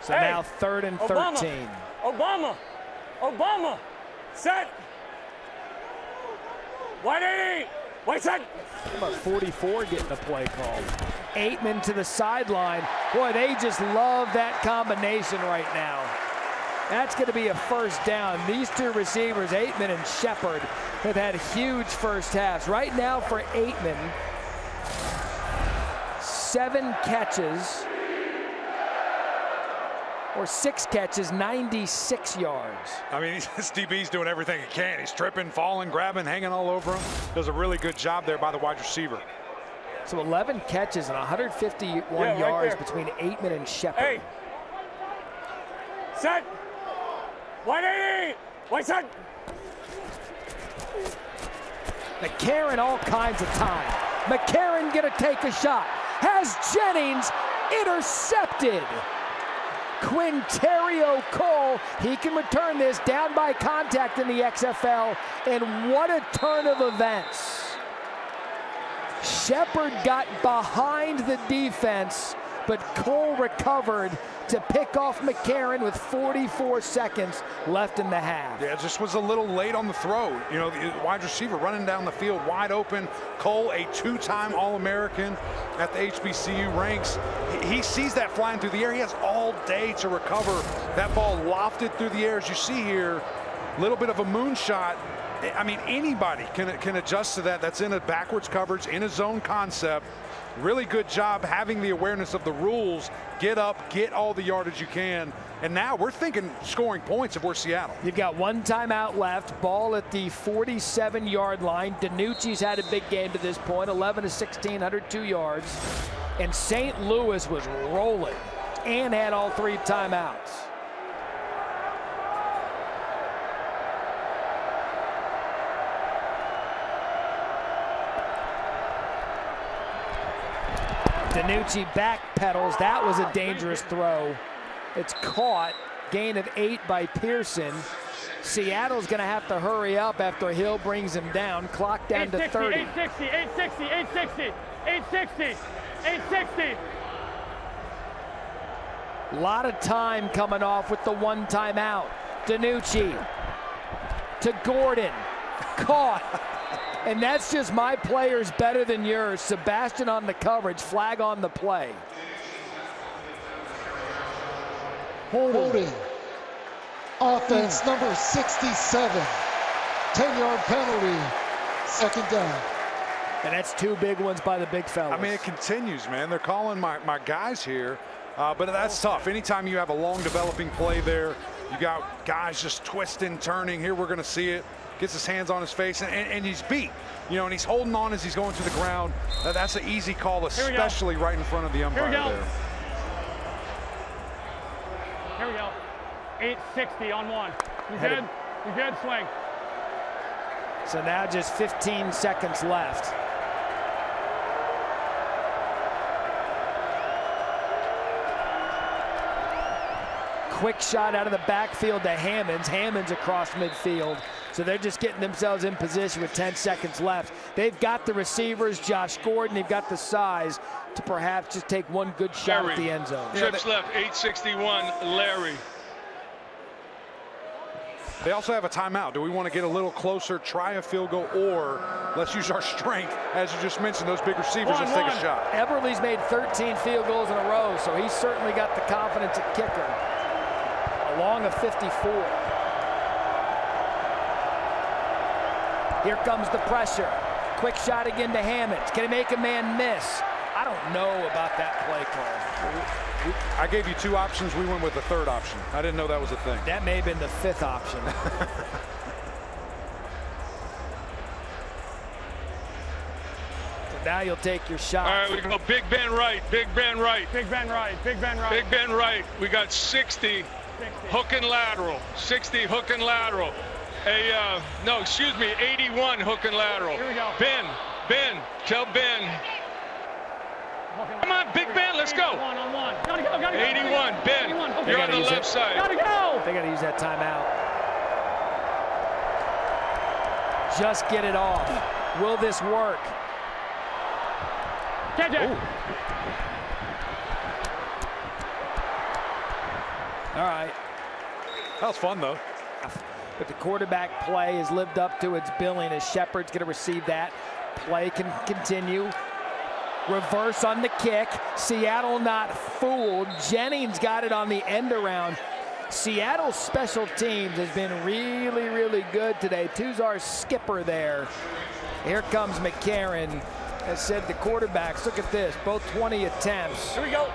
So now 3rd and 13. Obama. Set. 180. White side. How about 44 getting the play called? Aitman to the sideline. Boy, they just love that combination right now. That's going to be a 1st down. These two receivers, Aitman and Shepard, have had huge first halves. Right now for Aitman, 7 catches, or 6 catches, 96 yards. I mean, this DB's doing everything he can. He's tripping, falling, grabbing, hanging all over him. Does a really good job there by the wide receiver. So 11 catches and 151 yards between Aitman and Shepard. Hey. Set. 180. White side. McCarron all kinds of time. McCarron gonna take a shot. Has Jennings intercepted. Quinterio Cole, he can return this down by contact in the XFL, and what a turn of events. Shepard got behind the defense, but Cole recovered to pick off McCarron with 44 seconds left in the half. Yeah, it just was a little late on the throw. You know, the wide receiver running down the field wide open. Cole, a 2-time All-American at the HBCU ranks. He sees that flying through the air. He has all day to recover. That ball lofted through the air, as you see here. A little bit of a moonshot. I mean, anybody can adjust to that. That's in a backwards coverage, in a zone concept. Really good job having the awareness of the rules. Get up, get all the yardage you can. And now we're thinking scoring points if we're Seattle. You've got 1 timeout left. Ball at the 47-yard line. DiNucci's had a big game to this point. 11 of 16, 102 yards. And St. Louis was rolling and had all 3 timeouts. DiNucci backpedals. That was a dangerous throw. It's caught. Gain of 8 by Pearson. Seattle's going to have to hurry up after Hill brings him down. Clock down to 30. 860, 860, 860, 860, 860. A lot of time coming off with the 1 timeout. DiNucci to Gordon. Caught. And that's just my players better than yours. Sebastian on the coverage, flag on the play. Holding. Offense number 67. 10-yard penalty. 2nd down. And that's 2 big ones by the big fellas. I mean, it continues, man. They're calling my guys here, but that's tough. Anytime you have a long developing play there, you got guys just twisting, turning. Here we're going to see it. Gets his hands on his face, and he's beat. You know, and he's holding on as he's going to the ground. That's an easy call, especially right in front of the umpire there. Here we go. 860 on 1. You good? You good? Swing. So now just 15 seconds left. quick shot out of the backfield to Hammonds. Hammonds across midfield. So they're just getting themselves in position with 10 seconds left. They've got the receivers, Josh Gordon. They've got the size to perhaps just take one good shot Larry. at the end zone. Trips left, 861, Larry. They also have a timeout. Do we want to get a little closer, try a field goal, or let's use our strength, as you just mentioned, those big receivers, let's take a shot. Eberle's made 13 field goals in a row, so he's certainly got the confidence at kicker. Along a 54. Here comes the pressure. Quick shot again to Hammonds. Can he make a man miss? I don't know about that play call. I gave you 2 options. We went with the 3rd option. I didn't know that was a thing. That may have been the 5th option. So now you'll take your shot. All right, we go Big Ben right, Big Ben right. Big Ben right, Big Ben right. Big Ben right. We got 60, hook and lateral. 60, hook and lateral. No, excuse me, 81, hook and lateral. Here we go. Ben, tell Ben. Come on, Big Ben, let's go. One-on-one. Gotta go. 81, Ben, 81, okay. you're on the left side. Gotta go. They got to use that timeout. Just get it off. Will this work? Catch it. All right. That was fun, though. But the quarterback play has lived up to its billing as Shepard's going to receive that. Play can continue. Reverse on the kick. Seattle not fooled. Jennings got it on the end around. Seattle's special teams has been really, really good today. Tuzar's skipper there. Here comes McCarron. As said the quarterbacks, look at this, both 20 attempts. Here we go.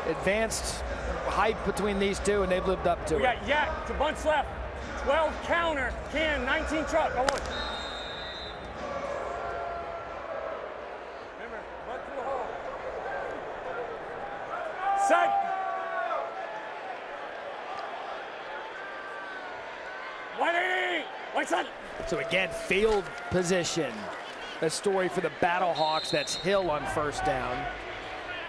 Advanced height between these two, and they've lived up to it. We got Yak to bunch left. 12 counter, Can, 19 truck. Go on. Remember, butt to the hole. Set. White side. So again, field position. A story for the Battlehawks. That's Hill on first down.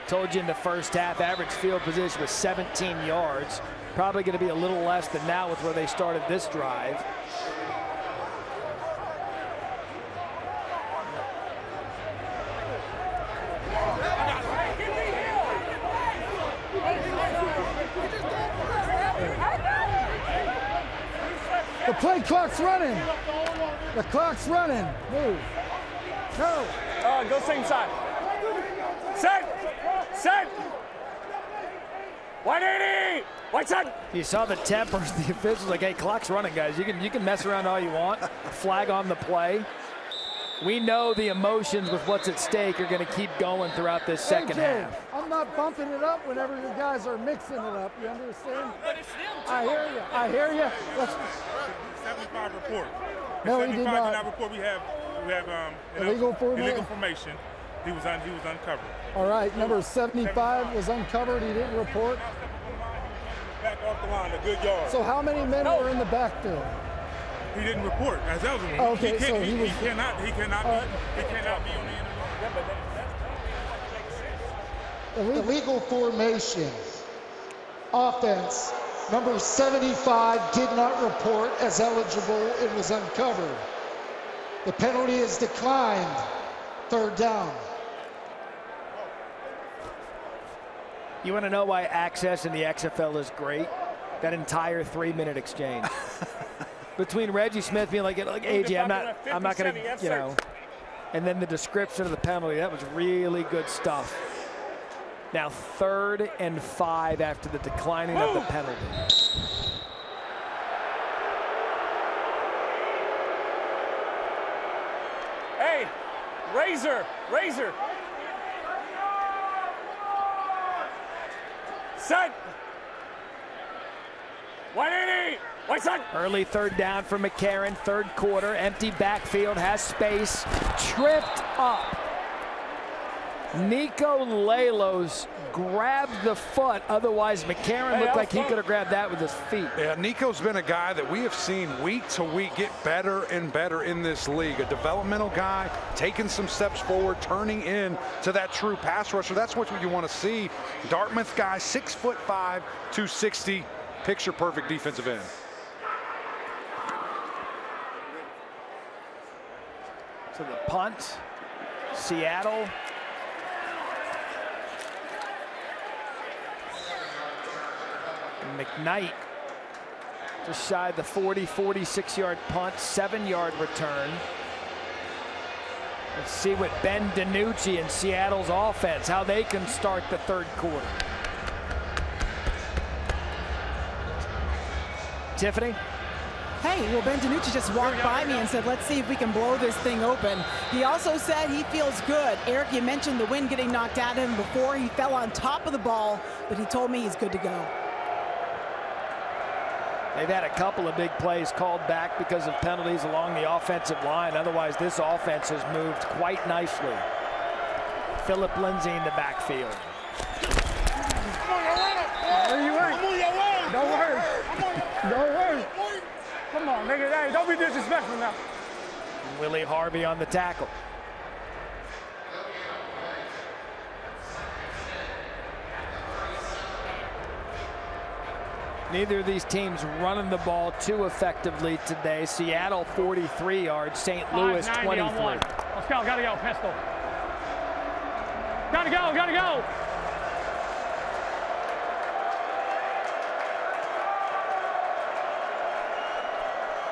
Told you in the first half, average field position was 17 yards. Probably going to be a little less than now with where they started this drive. The play clock's running. The clock's running. Move. Go. Go same side. Set. 180. White side. You saw the tempers. The officials like, hey, clock's running, guys. You can mess around all you want. Flag on the play. We know the emotions with what's at stake are going to keep going throughout this second half. I'm not bumping it up whenever you guys are mixing it up. You understand? I hear you. Let's... 75 report. No, he did not. In our report, we have illegal formation. He was uncovered. All right, number 75 was uncovered. He didn't report. Back off the line, a good yard. So how many men were in the backfield? He didn't report as eligible. Okay, so he cannot be on the end. Illegal formation. Offense. Number 75 did not report as eligible and was uncovered. The penalty is declined. Third down. You want to know why access in the XFL is great? That entire 3-minute exchange. Between Reggie Smith being like AJ, I'm not going to, you know, and then the description of the penalty, that was really good stuff. Now 3rd and 5 after the declining of the penalty. Hey, Razor. Set. 180. White side. Early 3rd down for McCarron, 3rd quarter, empty backfield, has space, tripped up. Nico Lalos grabbed the foot, otherwise McCarron looked like he could have grabbed that with his feet. Yeah, Nico's been a guy that we have seen week to week get better and better in this league. A developmental guy, taking some steps forward, turning in to that true pass rusher. That's what you want to see. Dartmouth guy, 6'5", 260. picture perfect defensive end. So the punt, Seattle. McKnight just shy of the 46-yard punt, 7-yard return. Let's see what Ben DiNucci and Seattle's offense, how they can start the third quarter. Tiffany? Hey, well, Ben DiNucci just walked by me and said, let's see if we can blow this thing open. He also said he feels good. Eric, you mentioned the wind getting knocked out of him before. He fell on top of the ball, but he told me he's good to go. They've had a couple of big plays called back because of penalties along the offensive line. Otherwise, this offense has moved quite nicely. Philip Lindsay in the backfield. Where you at? Don't worry. Don't worry. Come on, nigga. Hey, don't be disrespectful now. Willie Harvey on the tackle. Neither of these teams running the ball too effectively today. Seattle 43 yards, St. Louis 23. Let's go, gotta go, pistol. Gotta go, gotta go.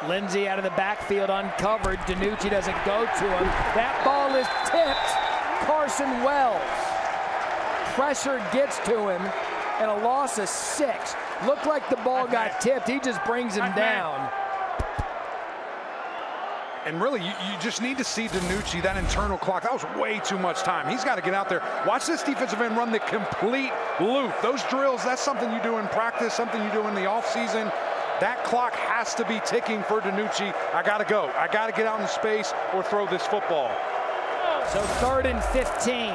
Lindsay out of the backfield uncovered. DiNucci doesn't go to him. That ball is tipped. Carson Wells. Pressure gets to him and a loss of 6. Looked like the ball got tipped. He just brings him down. And really, you just need to see DiNucci, that internal clock. That was way too much time. He's got to get out there. Watch this defensive end run the complete loop. Those drills, that's something you do in practice, something you do in the offseason. That clock has to be ticking for DiNucci. I got to go. I got to get out in space or throw this football. So 3rd and 15.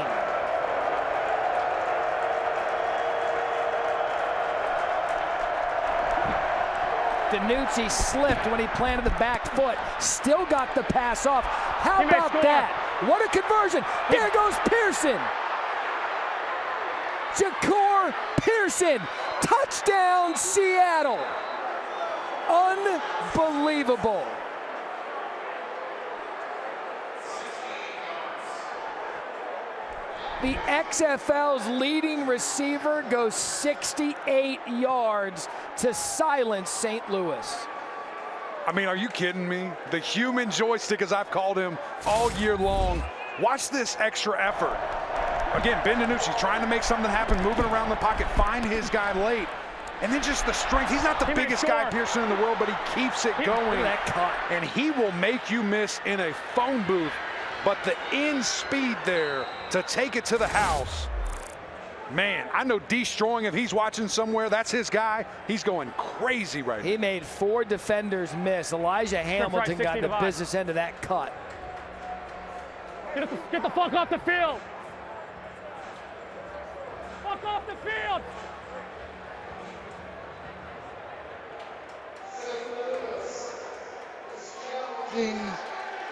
DiNucci slipped when he planted the back foot. Still got the pass off. How about that? What a conversion. There goes Pearson. Ja'Cour Pearson. Touchdown, Seattle. Unbelievable. The XFL's leading receiver goes 68 yards to silence St. Louis. I mean, are you kidding me? The human joystick, as I've called him all year long. Watch this extra effort. Again, Ben DiNucci trying to make something happen, moving around the pocket, find his guy late. And then just the strength. He's not the biggest guy, Pearson, in the world, but he keeps it going. That cut. And he will make you miss in a phone booth. But the in speed there to take it to the house. Man, I know D. Strong, if he's watching somewhere, that's his guy. He's going crazy right now. He made 4 defenders miss. Elijah Hamilton got the business end of that cut. Get the fuck off the field. Fuck off the field.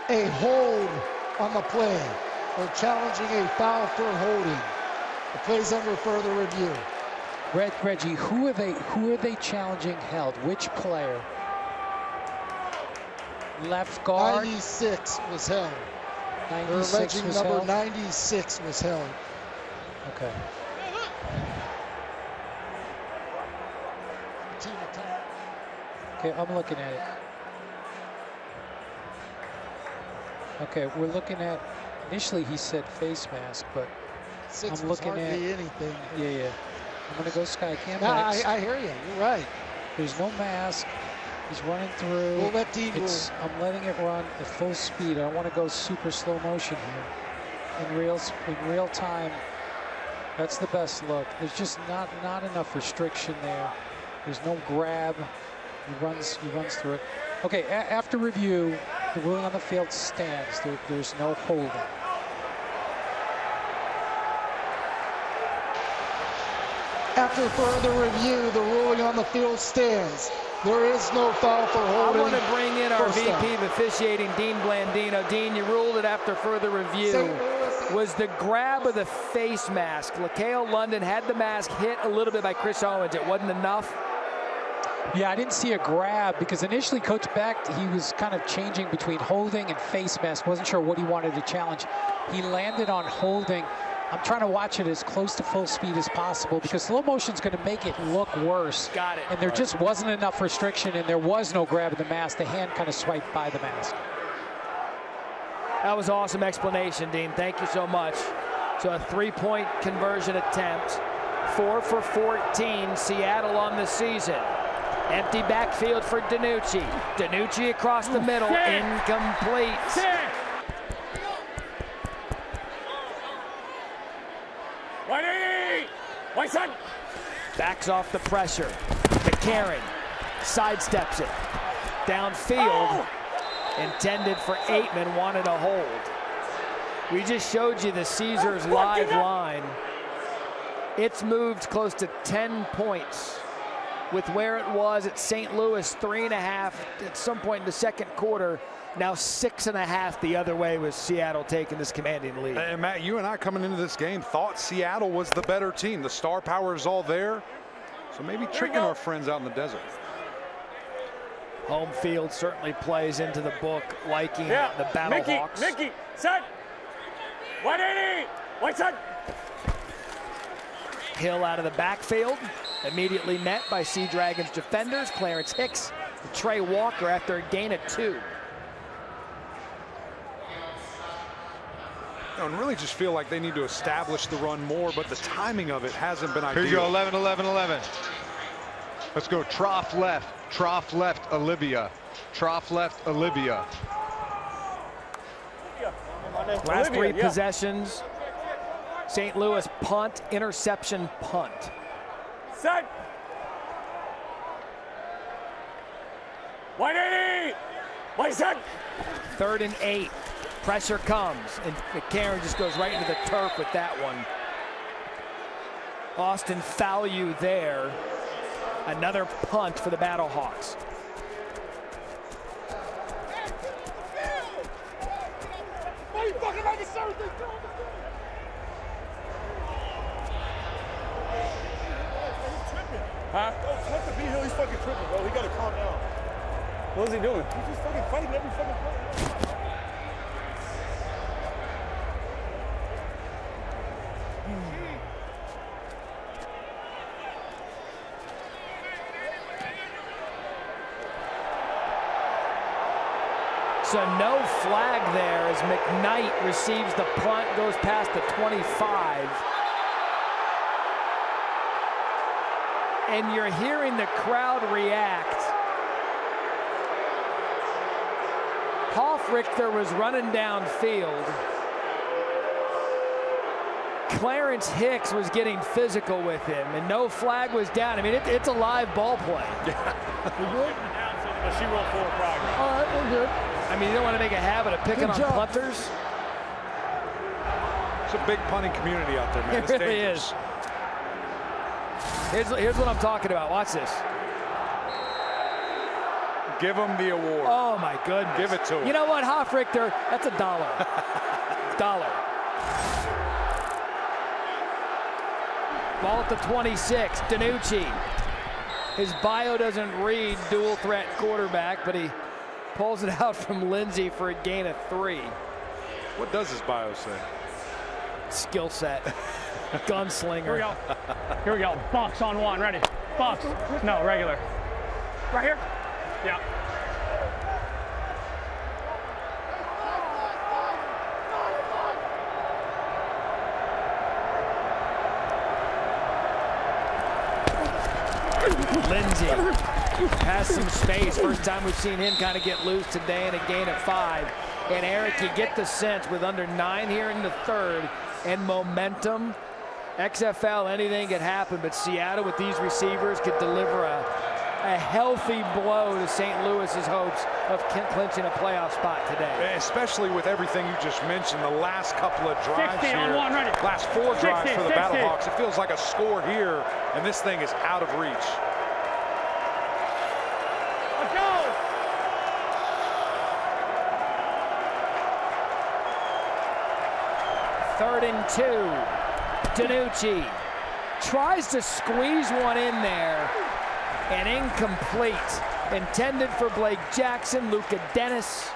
A hold on the play. They're challenging a foul for holding. The play's under further review. Reggie, who are they challenging held? Which player? Left guard? 96 was held. 96 They're alleging was number held? 96 was held. Okay. Okay, I'm looking at it. Okay, we're looking at, initially he said face mask, but I'm looking at anything. Yeah. I'm gonna go Sky Cam. No, I hear you. You're right. There's no mask. He's running through. We'll let Dean rule. I'm letting it run at full speed. I don't want to go super slow motion here. In real time, that's the best look. There's just not enough restriction there. There's no grab. He runs through it. Okay, after review, the ruling on the field stands. There's no holding. After further review, the ruling on the field stands. There is no foul for holding. I want to bring in our VP of officiating, Dean Blandino. Dean, you ruled it after further review. Was the grab of the face mask. LaCale London had the mask hit a little bit by Chris Owens. It wasn't enough? Yeah, I didn't see a grab because initially Coach Beck, he was kind of changing between holding and face mask. Wasn't sure what he wanted to challenge. He landed on holding. I'm trying to watch it as close to full speed as possible because slow motion is going to make it look worse. Got it. And there just wasn't enough restriction, and there was no grab of the mask. The hand kind of swiped by the mask. That was awesome explanation, Dean. Thank you so much. So a 3-point conversion attempt, 4 for 14, Seattle on the season. Empty backfield for DiNucci. DiNucci across the middle, incomplete. White side. Backs off the pressure. McCarron sidesteps it. Downfield, intended for Aitman, wanted a hold. We just showed you the Caesars live line. It's moved close to 10 points with where it was at St. Louis, 3.5 at some point in the second quarter. Now 6.5 the other way with Seattle taking this commanding lead. And Matt, you and I coming into this game thought Seattle was the better team. The star power is all there. So maybe tricking our friends out in the desert. Home field certainly plays into the book, liking the Battlehawks. Mickey, set. 180, white side. Hill out of the backfield, immediately met by Sea Dragons defenders, Clarence Hicks and Trey Walker after a gain of 2. And really just feel like they need to establish the run more, but the timing of it hasn't been ideal. Here you go, 11, 11, 11. Let's go trough left, Olivia. Trough left, Olivia. Last 3 possessions, St. Louis punt, interception, punt. Set. 180, white side. 3rd and 8. Pressure comes, and McCarron just goes right into the turf with that one. Austin Fallu there. Another punt for the Battlehawks. Huh? Let the B-Hill, he's fucking tripping, bro. He gotta calm down. What is he doing? He's just fucking fighting every fucking play. So no flag there as McKnight receives the punt, goes past the 25. And you're hearing the crowd react. Hoffrichter was running downfield. Clarence Hicks was getting physical with him, and no flag was down. I mean, it's a live ball play. We good? She rolled forward progress. All right, we're good. I mean, you don't want to make a habit of picking on punters. It's a big punting community out there, man. It really is. Here's what I'm talking about. Watch this. Give him the award. Oh, my goodness. Give it to him. You know what, Hoffrichter? That's $1. $1. Ball at the 26. DiNucci. His bio doesn't read dual threat quarterback, but he pulls it out from Lindsey for a gain of 3. What does his bio say? Skill set. Gunslinger. Here we go. Here we go. Bucks on 1. Ready. Bucks. No, regular. Right here? Yeah. Lindsey has some space. First time we've seen him kind of get loose today in a gain of 5. And Eric, you get the sense with under 9 here in the third and momentum, XFL, anything could happen, but Seattle with these receivers could deliver a healthy blow to St. Louis's hopes of clinching a playoff spot today. Especially with everything you just mentioned, the last couple of drives 60 here, on 1, ready. last 4 drives 60, for the 60. Battlehawks. It feels like a score here, and this thing is out of reach. Let's go. Third and 2. DiNucci tries to squeeze one in there, and incomplete. Intended for Blake Jackson. Luka Dennis.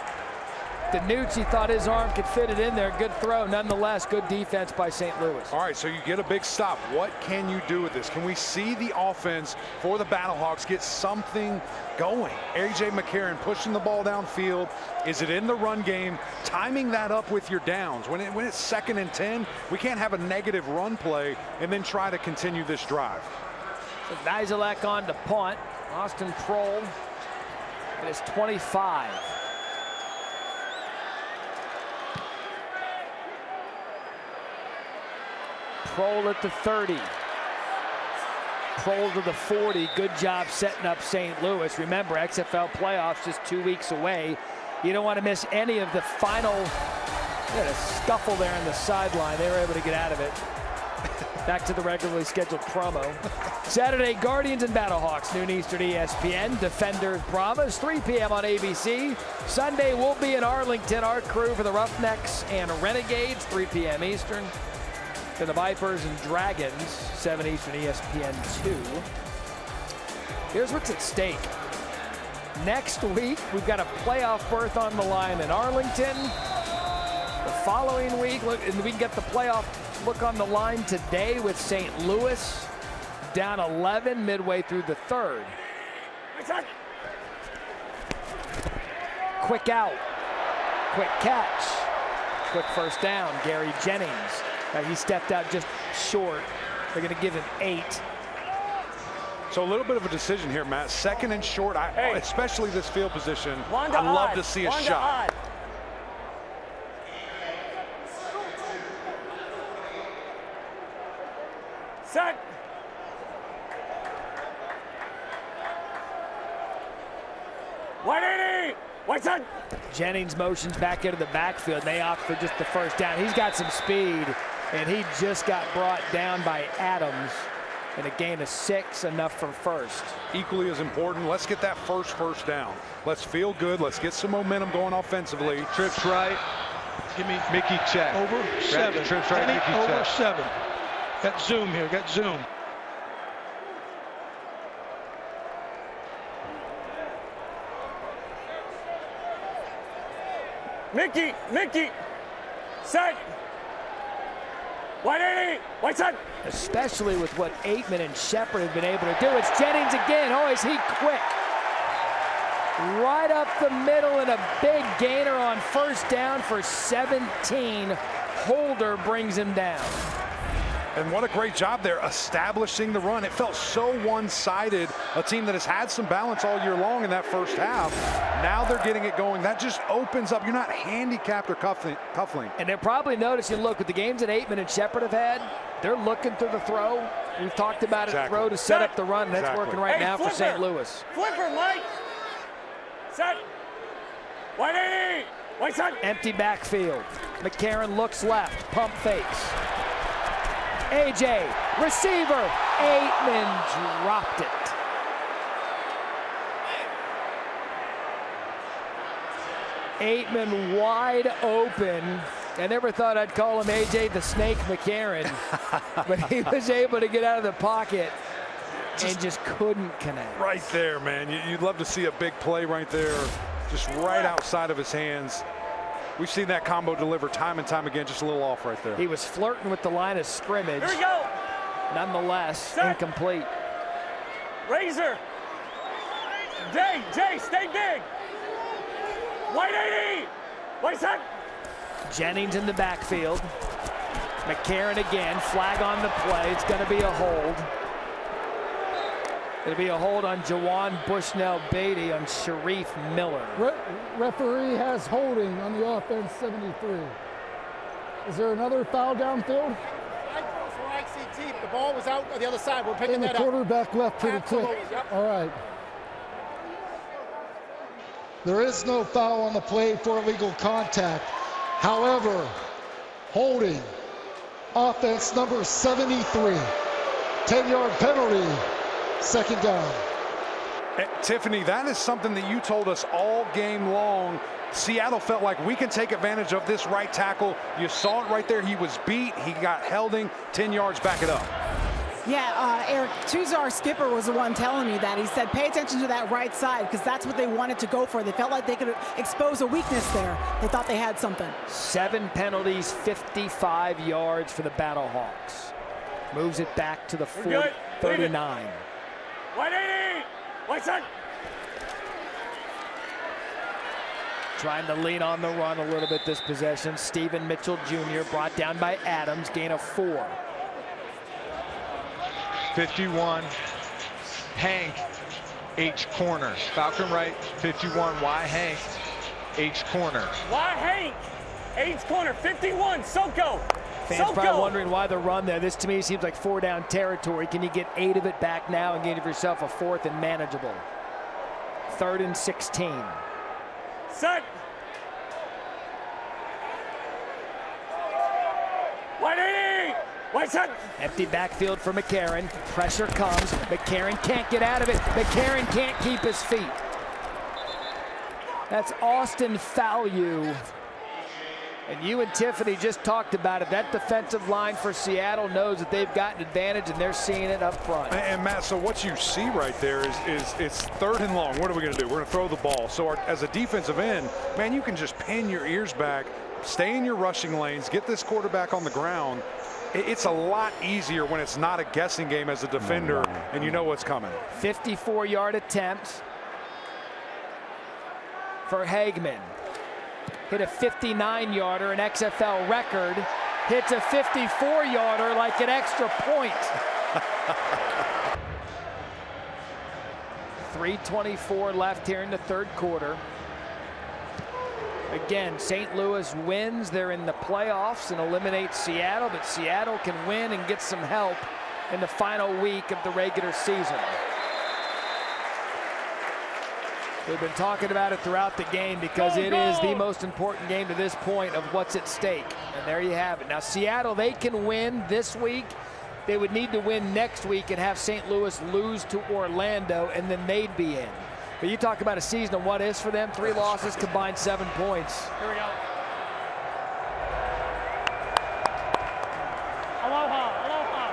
Danucci thought his arm could fit it in there. Good throw. Nonetheless, good defense by St. Louis. All right, so you get a big stop. What can you do with this? Can we see the offense for the Battlehawks get something going? A.J. McCarron pushing the ball downfield. Is it in the run game? Timing that up with your downs. When it's 2nd and 10, we can't have a negative run play and then try to continue this drive. So Nizelak on to punt. Austin Prohl at his 25. Prohl at the 30. Prohl to the 40. Good job setting up St. Louis. Remember, XFL playoffs just 2 weeks away. You don't want to miss any of the final. They had a scuffle there on the sideline. They were able to get out of it. Back to the regularly scheduled promo. Saturday, Guardians and Battlehawks, noon Eastern, ESPN. Defenders, Brahmas, 3 p.m. on ABC. Sunday, we'll be in Arlington. Our crew for the Roughnecks and Renegades, 3 p.m. Eastern. To the Vipers and Dragons, 7 Eastern, ESPN 2. Here's what's at stake. Next week, we've got a playoff berth on the line in Arlington. The following week, and we can get the playoff look on the line today with St. Louis down 11 midway through the 3rd. Quick out, quick catch, quick first down. Gary Jennings. He stepped out just short. They're going to give him 8. So a little bit of a decision here, Matt. 2nd and short, especially this field position. I'd love to see a shot. Set. White side. Jennings motions back into the backfield. They opt for just the first down. He's got some speed, and he just got brought down by Adams. And a gain of 6, enough for first. Equally as important, let's get that first down. Let's feel good. Let's get some momentum going offensively. Trips right. Give me Mickey check. Over 7. Trips right. Mickey over check. 7. Got zoom here. Got zoom. Mickey, set. 180, white side. Especially with what Aitman and Shepard have been able to do. It's Jennings again. Oh, is he quick? Right up the middle and a big gainer on first down for 17. Holder brings him down. And what a great job there establishing the run. It felt so one-sided. A team that has had some balance all year long in that first half. Now they're getting it going. That just opens up. You're not handicapped or cuffling. And they're probably noticing, look, with the games that Aitman and Shepard have had, they're looking through the throw. We've talked about it, throw to set up the run. And that's working right now for St. Louis. Flipper, Mike. Set. 180, white side. Empty backfield. McCarron looks left, pump fakes. AJ, receiver, Aitman dropped it. Aitman wide open. I never thought I'd call him AJ the Snake McCarron, but he was able to get out of the pocket and just couldn't connect. Right there, man. You'd love to see a big play right there, just right outside of his hands. We've seen that combo deliver time and time again, just a little off right there. He was flirting with the line of scrimmage. Here we go. Nonetheless, incomplete. Razor. Jay, stay big. 180. White side. Jennings in the backfield. McCarron again, flag on the play. It's going to be a hold. It'll be a hold on Jawan Bushnell-Beatty on Sharif Miller. Referee has holding on the offense, 73. Is there another foul downfield? The ball was out on the other side. We're picking that up. And the quarterback left pretty quick. Yep. All right. There is no foul on the play for illegal contact. However, holding offense number 73. 10-yard penalty. 2nd down. Tiffany, that is something that you told us all game long. Seattle felt like we can take advantage of this right tackle. You saw it right there. He was beat. He got held in 10 yards. Back it up. Yeah, Eric Tuza, our skipper, was the one telling me that. He said, pay attention to that right side, because that's what they wanted to go for. They felt like they could expose a weakness there. They thought they had something. 7 penalties, 55 yards for the Battlehawks. Moves it back to the 39. 180! White side! Trying to lean on the run a little bit this possession. Stephen Mitchell Jr. brought down by Adams, gain of 4. 51, Hank, H corner. Falcon right, 51, Y Hank, H corner. Y Hank, H corner, 51, Soko. Fans probably wondering why the run there. This to me seems like 4 down territory. Can you get 8 of it back now and gain yourself a 4th and manageable? 3rd and 16. Set. 180. White side. Empty backfield for McCarron. Pressure comes. McCarron can't get out of it. McCarron can't keep his feet. That's Austin Fallu. And you and Tiffany just talked about it. That defensive line for Seattle knows that they've got an advantage, and they're seeing it up front. And Matt, so what you see right there is it's 3rd and long. What are we going to do? We're going to throw the ball. So as a defensive end, man, you can just pin your ears back, stay in your rushing lanes, get this quarterback on the ground. It's a lot easier when it's not a guessing game as a defender and you know what's coming. 54-yard attempts for Hagman. Hit a 59-yarder, an XFL record. Hits a 54-yarder like an extra point. 3:24 left here in the 3rd quarter. Again, St. Louis wins. They're in the playoffs and eliminates Seattle, but Seattle can win and get some help in the final week of the regular season. We've been talking about it throughout the game because it is the most important game to this point of what's at stake. And there you have it. Now, Seattle, they can win this week. They would need to win next week and have St. Louis lose to Orlando, and then they'd be in. But you talk about a season of what is for them. 3 losses, combined 7 points. Here we go. Aloha, aloha.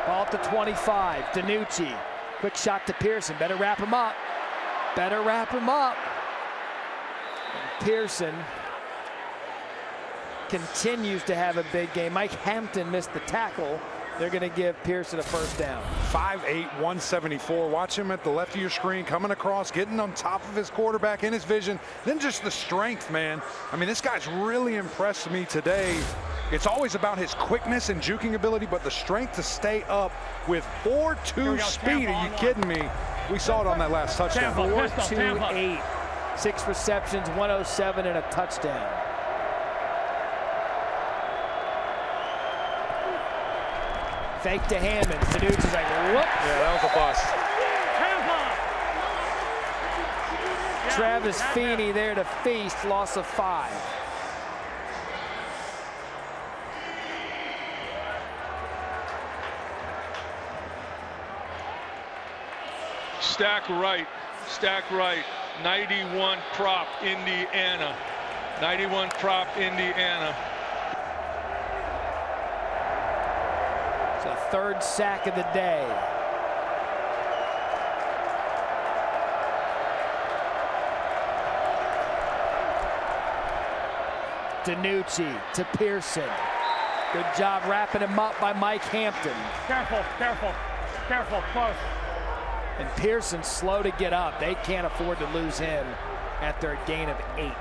Ball to 25. DiNucci. Quick shot to Pearson. Better wrap him up. Better wrap him up. Pearson continues to have a big game. Mike Hampton missed the tackle. They're going to give Pearson a 1st down. 5'8", 174. Watch him at the left of your screen, coming across, getting on top of his quarterback in his vision. Then just the strength, man. I mean, this guy's really impressed me today. It's always about his quickness and juking ability, but the strength to stay up with 4.2 speed. Are you kidding me? We saw it on that last touchdown. 4.28. 6 receptions, 107, and a touchdown. Fake to Hammond. DiNucci's like, whoop. Yeah, that was a bust. Travis Feeney there to feast, loss of 5. Stack right, 91 prop, Indiana. 91 prop, Indiana. It's a 3rd sack of the day. DiNucci to Pearson. Good job wrapping him up by Mike Hampton. Careful, careful, careful, close. And Pearson's slow to get up. They can't afford to lose him after a gain of 8.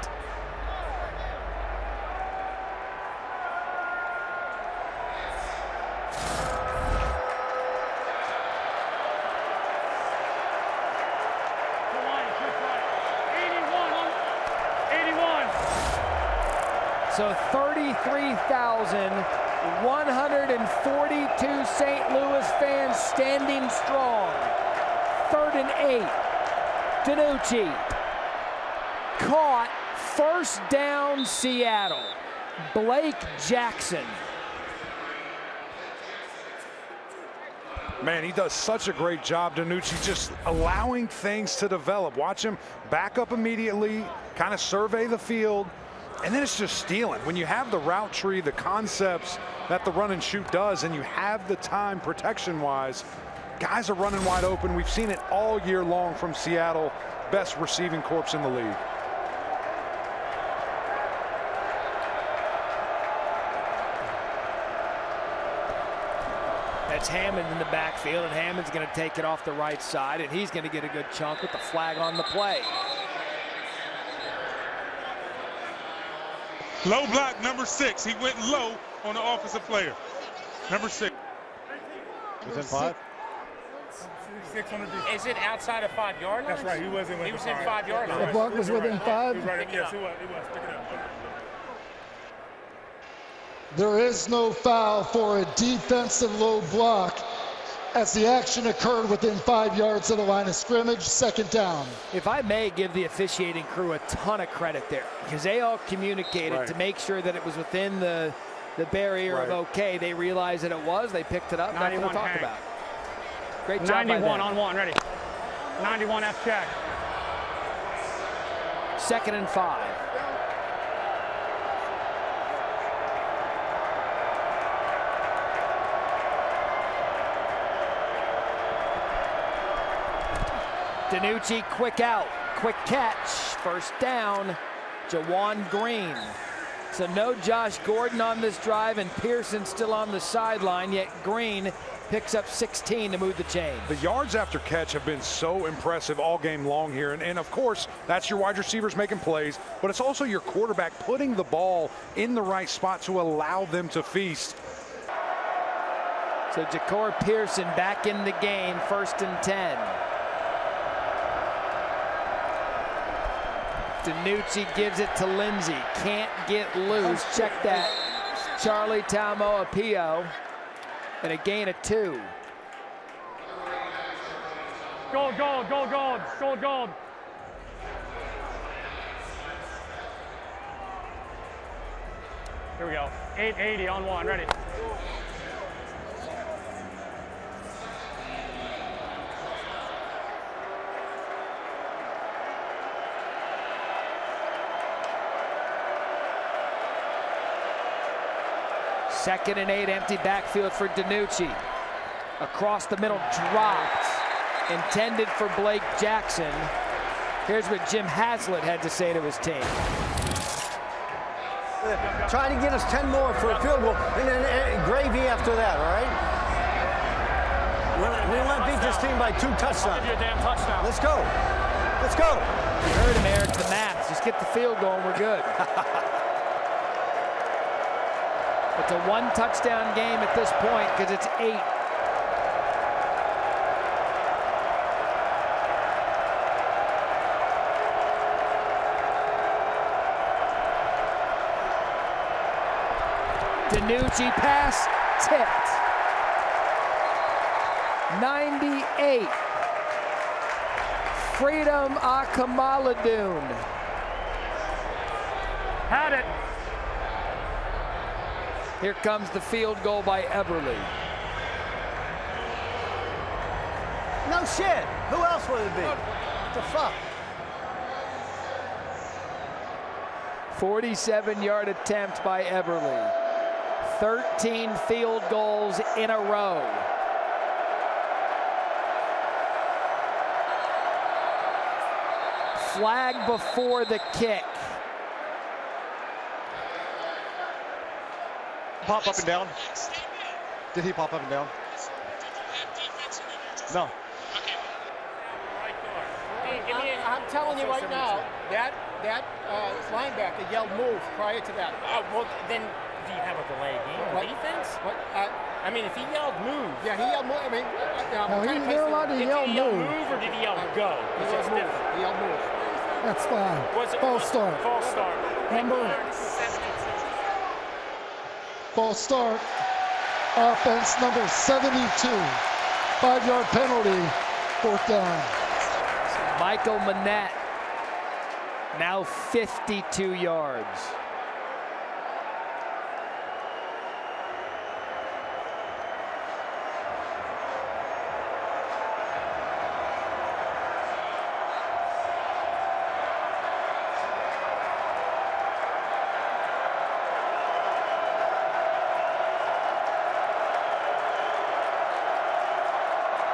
So 33,142 St. Louis fans standing strong. 3rd and 8. DiNucci caught. 1st down Seattle. Blake Jackson. Man, he does such a great job, Danucci, just allowing things to develop. Watch him back up immediately, kind of survey the field, and then it's just stealing. When you have the route tree, the concepts that the run and shoot does, and you have the time protection-wise, guys are running wide open. We've seen it all year long from Seattle. Best receiving corps in the league. That's Hammond in the backfield, and Hammond's going to take it off the right side, and he's going to get a good chunk with the flag on the play. Low block, number 6. He went low on the offensive player. Number 6. Within 5? 600. Is it outside of 5 yard line? That's right. He was in 5 yard line. The block was within 5? He was right. Yes, he was. Pick it up. There is no foul for a defensive low block as the action occurred within 5 yards of the line of scrimmage. Second down. If I may give the officiating crew a ton of credit there, because they all communicated to make sure that it was within the barrier of okay. They realized that it was. They picked it up. Nothing to talk about. Great job by them. 91 on 1, ready. 91 F check. 2nd and 5. Danucci, quick out, quick catch, first down, Jawan Green. So no Josh Gordon on this drive, and Pearson still on the sideline, yet Green picks up 16 to move the chain. The yards after catch have been so impressive all game long here, and of course, that's your wide receivers making plays, but it's also your quarterback putting the ball in the right spot to allow them to feast. So Ja'Cour Pearson back in the game, 1st and 10. Danucci gives it to Lindsey. Can't get loose. Check that. Charlie Taumoepio. And a gain of 2. Gold, gold, gold, gold, gold, gold. Here we go. 880 on 1, ready. Second and 8, empty backfield for Danucci. Across the middle, dropped. Intended for Blake Jackson. Here's what Jim Haslett had to say to his team. Try to get us 10 more for a field goal, and then gravy after that, all right? We want to beat this team by 2 touchdowns. I'll give you a damn touchdown. Let's go. Let's go. You heard him, Eric, the math. Just get the field goal and we're good. It's a 1 touchdown game at this point because it's 8. Danucci pass tipped. 98. Freedom Akamaladun. Had it. Here comes the field goal by Eberle. No shit. Who else would it be? What the fuck? 47-yard attempt by Eberle. 13 field goals in a row. Flag before the kick. Pop up and down. Did he pop up and down? No. I'm telling you right now, that linebacker yelled move prior to that. Well, then do you have a delay game on defense? I mean, if he yelled move. Yeah, he yelled move. I mean, They're allowed to yell Did he yell move. move or did he yell go? Because it's different. He yelled move. That's fine. False start. False start. Number. False start. Offense number 72. 5-yard penalty. 4th down. Michael Manette, now 52 yards.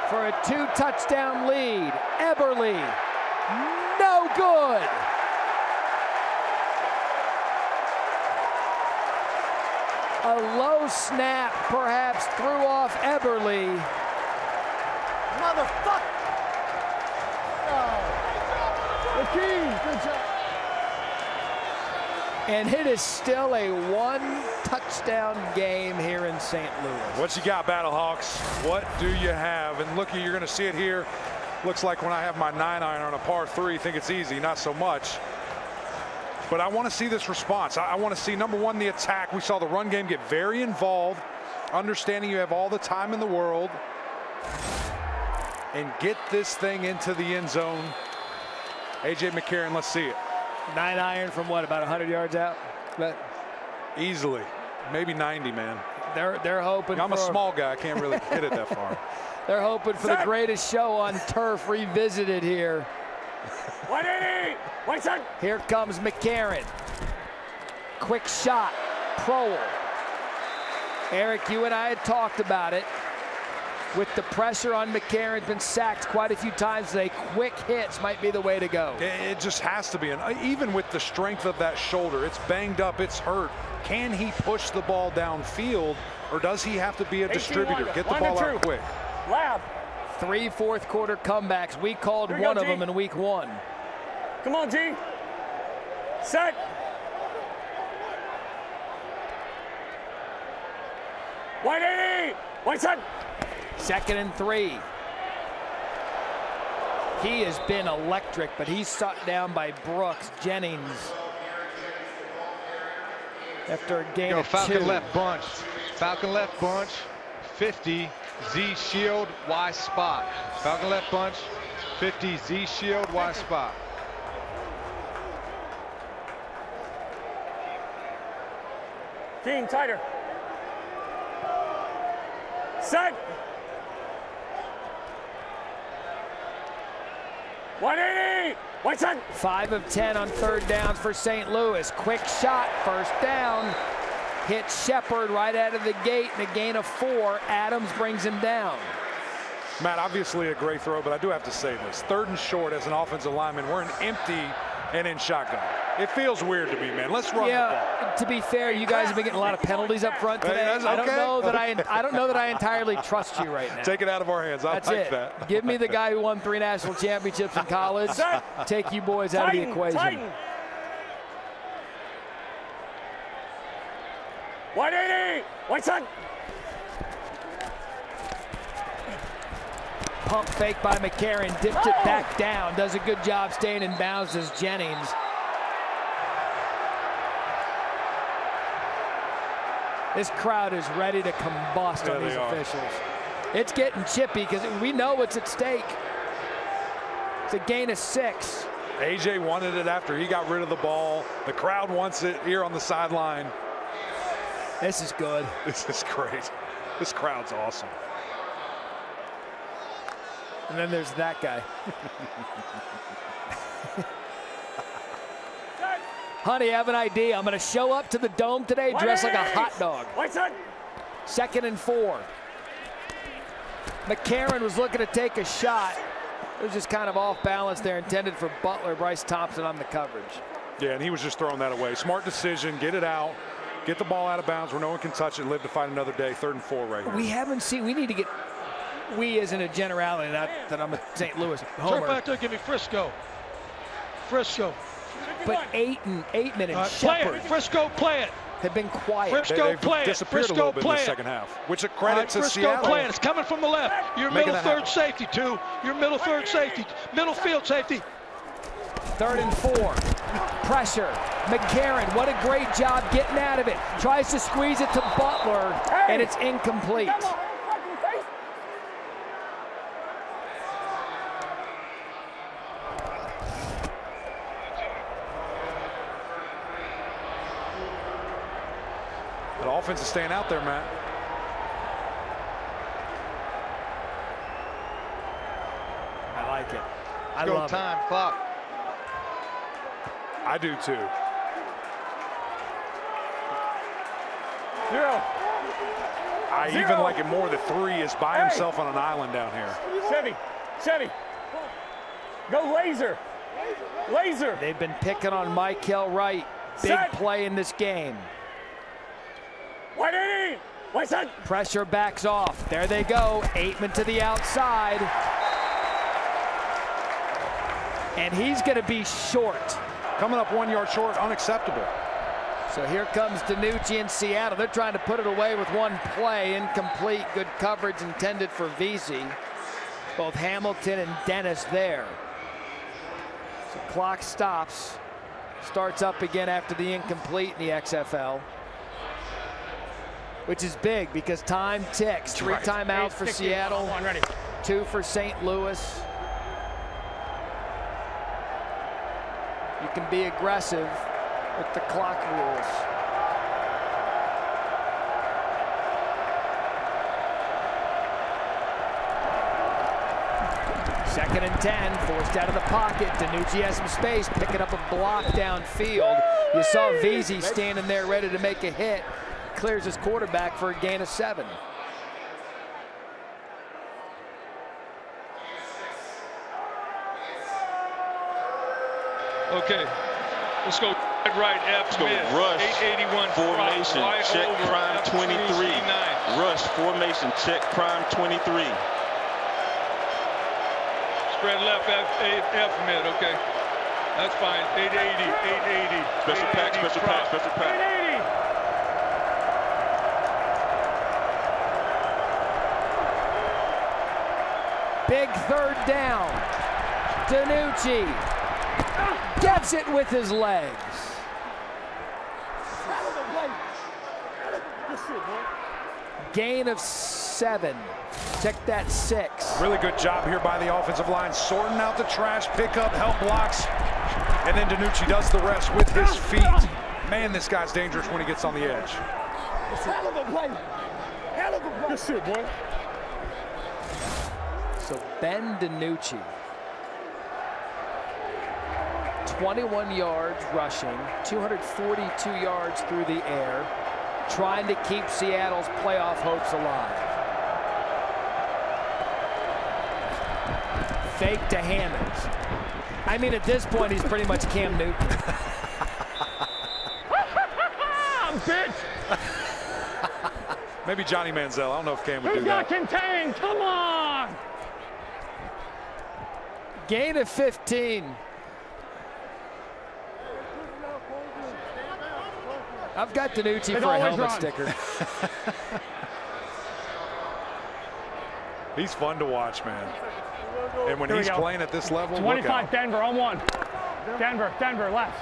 for a 2-touchdown lead. Eberle, no good. A low snap perhaps threw off Eberle. Motherfucker! Good job. And it is still a 1-touchdown game here in St. Louis. What you got, Battlehawks? What do you have? And look, you're going to see it here. Looks like when I have my 9-iron on a par 3, think it's easy, not so much. But I want to see this response. I want to see, number one, the attack. We saw the run game get very involved, understanding you have all the time in the world, and get this thing into the end zone. A.J. McCarron, let's see it. 9-iron from what, about 100 yards out? But easily, maybe 90, man. They're hoping. I'm a small guy. I can't really hit it that far. They're hoping for the greatest show on turf revisited here. 180. One second. Here comes McCarron. Quick shot. Prohl. Eric, you and I had talked about it. With the pressure on McCarron, been sacked quite a few times today. Quick hits might be the way to go. It just has to be. And even with the strength of that shoulder, it's banged up, it's hurt. Can he push the ball downfield, or does he have to be a distributor? Get the ball out quick. Lab. 3 fourth-quarter comebacks. We called one of them in week 1. Come on, G. Set. One 1 set. 2nd and 3. He has been electric, but he's shot down by Brooks. Jennings after a gain of 2. Falcon left bunch. Falcon left bunch. 50. Z shield. Y spot. Falcon left bunch. 50. Z shield. Y spot. King tighter. Set. 180. 1 set. 5 of 10 on 3rd downs for St. Louis. Quick shot, 1st down. Hit Shepard right out of the gate and a gain of 4. Adams brings him down. Matt, obviously a great throw, but I do have to say this. 3rd and short as an offensive lineman. We're in empty and in shotgun. It feels weird to me, man. Let's run the ball. To be fair, you guys have been getting a lot of penalties up front today. I don't know that I entirely trust you right now. Take it out of our hands. I like that. Give me the guy who won 3 national championships in college. Take you boys out of the equation. 180. 1 set. Pump fake by McCarron, dipped it back down. Does a good job staying in bounds as Jennings. This crowd is ready to combust on these officials. It's getting chippy because we know what's at stake. It's a gain of 6. AJ wanted it after he got rid of the ball. The crowd wants it here on the sideline. This is good. This is great. This crowd's awesome. And then there's that guy. Honey, I have an idea. I'm going to show up to the Dome today dressed like a hot dog. 2nd and 4. McCarron was looking to take a shot. It was just kind of off balance there, intended for Butler. Bryce Thompson on the coverage. Yeah, and he was just throwing that away. Smart decision. Get it out. Get the ball out of bounds where no one can touch it and live to fight another day. 3rd and 4 right here. We haven't seen. We need to get. We isn't a generality, not that I'm a St. Louis homer. Turn back there, give me Frisco. Frisco. But 8 minutes. Play it. Frisco, play it. Have been quiet. Frisco, play it. Disappeared Frisco, a little bit in the play second half, which a credit to Frisco, Seattle. play it. It's coming from the left. Your middle 3rd safety, too. Your middle 3rd safety. Middle field safety. 3rd and 4. Pressure. McCarron, what a great job getting out of it. Tries to squeeze it to Butler, and it's incomplete. The offense is staying out there, Matt. I like it. I Go love time, clock. I do too. I even like it more. The 3 is by himself on an island down here. Chevy. Go laser. Laser. They've been picking on Michael Wright. Big play in this game. Pressure backs off. There they go. Aitman to the outside. And he's going to be short. Coming up 1 yard short, unacceptable. So here comes DiNucci in Seattle. They're trying to put it away with one play. Incomplete. Good coverage intended for VZ. Both Hamilton and Dennis there. So clock stops. Starts up again after the incomplete in the XFL. Which is big because time ticks. 3 timeouts for Seattle. 2 for St. Louis. You can be aggressive with the clock rules. Second and 10, forced out of the pocket. DiNucci has some space, picking up a block downfield. You saw VZ standing there ready to make a hit. Clears his quarterback for a gain of 7. Okay, let's go right F mid. Rush 881 formation, check prime 23. Rush formation, check prime 23. Spread left F mid, okay. That's fine. 880, 880. Special pack, special pack, special pack. 880. Big 3rd down. DiNucci gets it with his legs. Gain of 7. Check that 6. Really good job here by the offensive line, sorting out the trash, pickup, help blocks, and then DiNucci does the rest with his feet. Man, this guy's dangerous when he gets on the edge. Hell of a play. Hell of a play. Good shit, boy. So Ben DiNucci, 21 yards rushing, 242 yards through the air, trying to keep Seattle's playoff hopes alive. Fake to Hammonds. I mean, at this point, he's pretty much Cam Newton. Bitch! Maybe Johnny Manziel. I don't know if Cam would Who's do that. got contained? Come on! Gain of 15. I've got DiNucci for a helmet sticker. He's fun to watch, man. And when he's playing at this level, 25 Denver on 1. Denver left.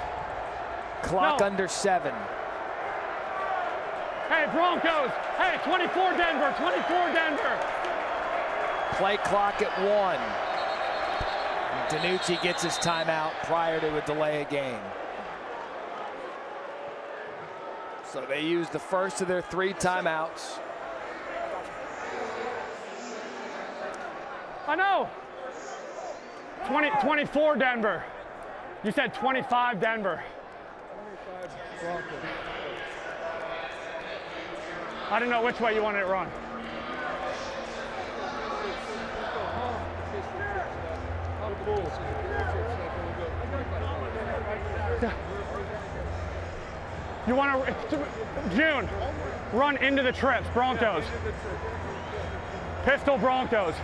Clock under 7. Hey, Broncos. Hey, 24 Denver, 24 Denver. Play clock at 1. DiNucci gets his timeout prior to a delay of game. So they use the first of their 3 timeouts. I know. 24 Denver. You said 25 Denver. I didn't know which way you wanted it run. You want to, June, run into the trips, Broncos. Pistol Broncos.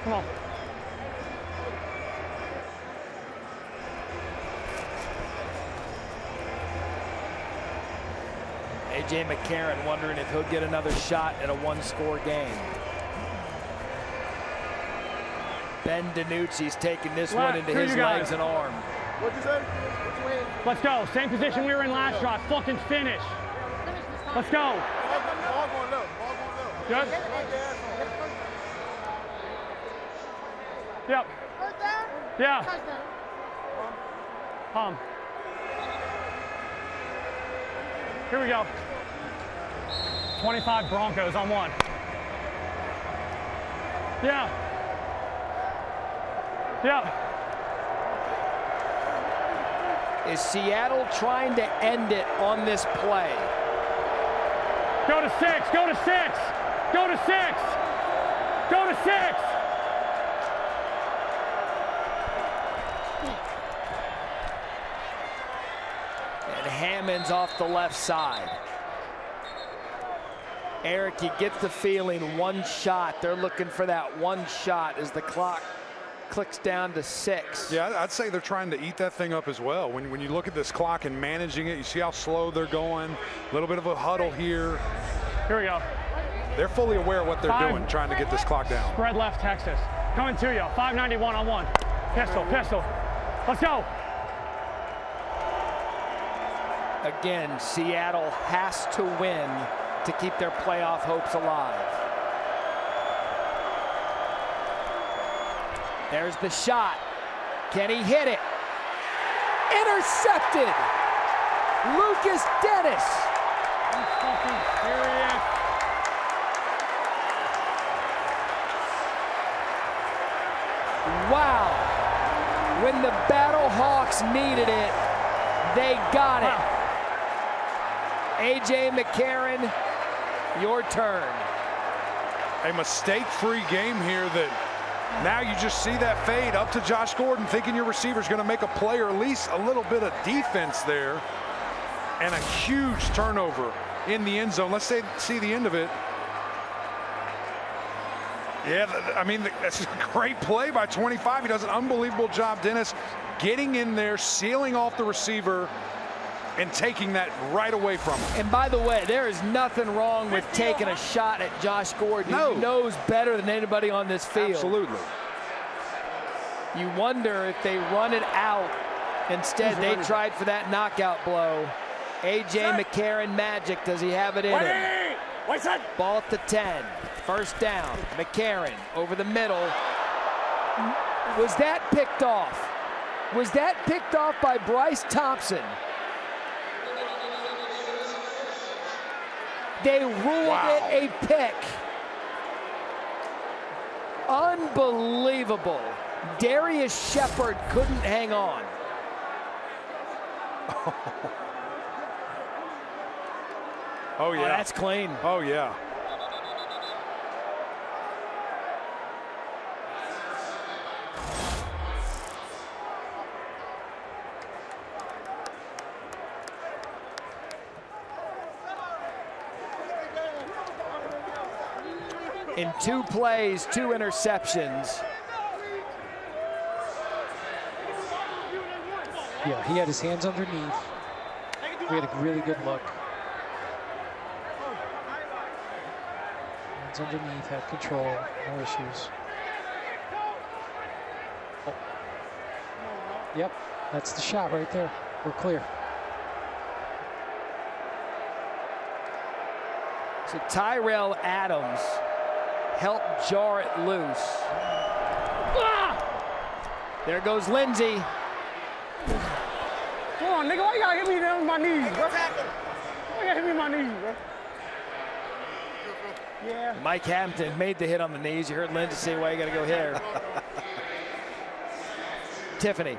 Come on. A.J. McCarron wondering if he'll get another shot at a 1-score game. Ben DiNucci's taking this one into his legs and arm. What'd you say? Let's go. Same position we were in last shot. Fucking finish. Let's go. Good? Yep. Yeah. 'Here we go. 25 Broncos on 1. Yeah. Yeah. Is Seattle trying to end it on this play? Go to 6, go to 6, go to 6, go to 6. And Hammond's off the left side. Eric, you get the feeling one shot. They're looking for that one shot as the clock clicks down to 6. Yeah, I'd say they're trying to eat that thing up as well. When you look at this clock and managing it, you see how slow they're going. A little bit of a huddle here. Here we go. They're fully aware of what they're doing, trying to get this clock down. Spread left, Texas. Coming to you. 590 1-on-1. Pistol, pistol. Let's go. Again, Seattle has to win to keep their playoff hopes alive. There's the shot. Can he hit it? Intercepted. Lucas Dennis. Serious. Wow. When the Battlehawks needed it, they got it. A.J. McCarron, your turn. A mistake-free game here that now you just see that fade up to Josh Gordon, thinking your receiver's going to make a play or at least a little bit of defense there. And a huge turnover in the end zone. Let's see the end of it. Yeah, I mean, that's a great play by 25. He does an unbelievable job, Dennis, getting in there, sealing off the receiver, and taking that right away from him. And by the way, there is nothing wrong with taking a shot at Josh Gordon. No. He knows better than anybody on this field. Absolutely. You wonder if they run it out. Instead, they tried for that knockout blow. A.J. McCarron magic. Does he have it in him? Ball at the 10. First down. McCarron over the middle. Was that picked off? Was that picked off by Bryce Thompson? They ruled it a pick. Unbelievable. Darius Shepard couldn't hang on. Oh, yeah. Oh, that's clean. Oh, yeah. In 2 plays, 2 interceptions. Yeah, he had his hands underneath. We had a really good look. Hands underneath, had control, no issues. Oh. Yep, that's the shot right there. We're clear. So Tyrell Adams helped jar it loose. There goes Lindsey. Come on, nigga, why you gotta hit me down with my knees, bro? Why you gotta hit me with my knees, bro? Yeah. Mike Hampton made the hit on the knees. You heard Lindsey say, why you gotta go here. Tiffany.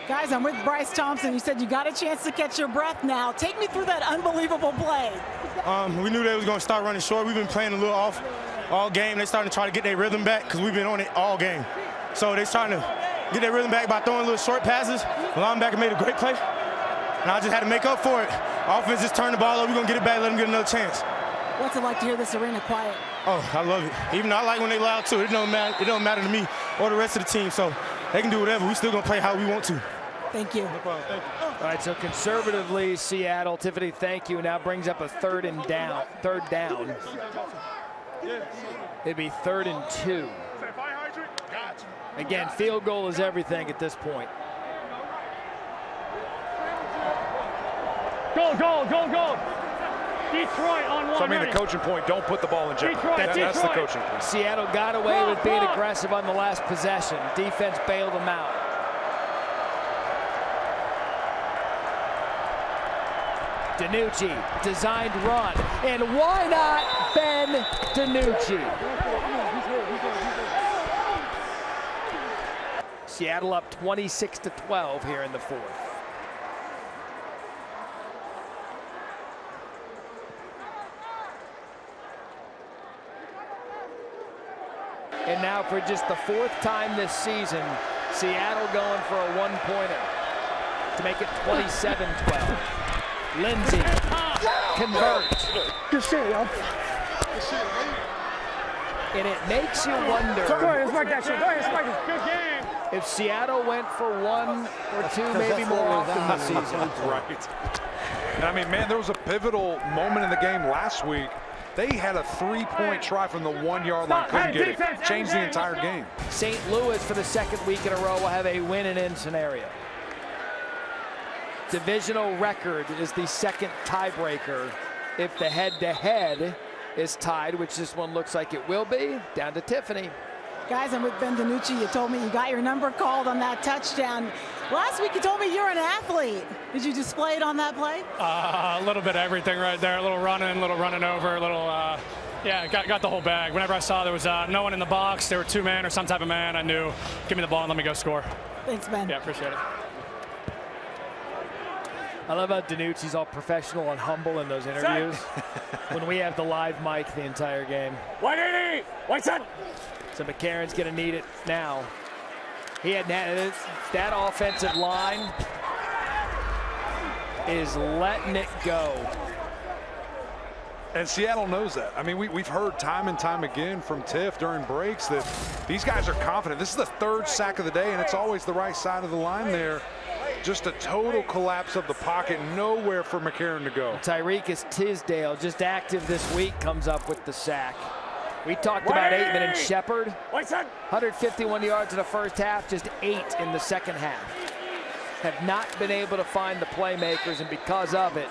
Guys, I'm with Bryce Thompson. You said you got a chance to catch your breath now. Take me through that unbelievable play. We knew they was going to start running short. We've been playing a little off all game. They're starting to try to get their rhythm back because we've been on it all game. So they're trying to get their rhythm back by throwing little short passes. The linebacker made a great play, and I just had to make up for it. Offense just turned the ball over. We're going to get it back, let them get another chance. What's it like to hear this arena quiet? Oh, I love it. Even though I like when they loud, too. It don't matter to me or the rest of the team. So they can do whatever. We still going to play how we want to. Thank you. No problem. Thank you. All right, so conservatively, Seattle, Tiffany, thank you. Now brings up a third down. It'd be 3rd and 2. Again, field goal is everything at this point. Go, go, go, go. Detroit on one. So I mean, the coaching point, don't put the ball in jeopardy. That's the coaching point. Seattle got away with being aggressive on the last possession. Defense bailed them out. DiNucci, designed run. And why not Ben DiNucci? Seattle up 26-12 here in the 4th. And now for just the 4th time this season, Seattle going for a one-pointer to make it 27-12. Lindsay converts. Good shit, yo. And it makes you wonder. Go ahead, spike that shit. Go ahead, spike it. Good game. If Seattle went for 1 or 2, maybe more often this season. Right. I mean, man, there was a pivotal moment in the game last week. They had a 3-point try from the 1-yard line, couldn't get it. Changed the entire game. St. Louis, for the 2nd week in a row, will have a win-and-in scenario. Divisional record is the 2nd tiebreaker. If the head-to-head is tied, which this one looks like it will be, down to Tiffany. Guys, I'm with Ben DiNucci. You told me you got your number called on that touchdown. Last week you told me you're an athlete. Did you display it on that play? A little bit of everything right there. A little running over, a little, yeah, got the whole bag. Whenever I saw there was no one in the box, there were 2 men or some type of man, I knew, give me the ball and let me go score. Thanks, Ben. Yeah, appreciate it. I love how DiNucci's all professional and humble in those interviews. When we have the live mic the entire game. 180! What's that? So McCarron's going to need it now. He had that offensive line is letting it go. And Seattle knows that. I mean, we've heard time and time again from Tiff during breaks that these guys are confident. This is the 3rd sack of the day, and it's always the right side of the line there. Just a total collapse of the pocket, nowhere for McCarron to go. Tyreek Tisdale, just active this week, comes up with the sack. We talked about Aitman and Shepard. 151 yards in the first half, just 8 in the second half. Have not been able to find the playmakers, and because of it,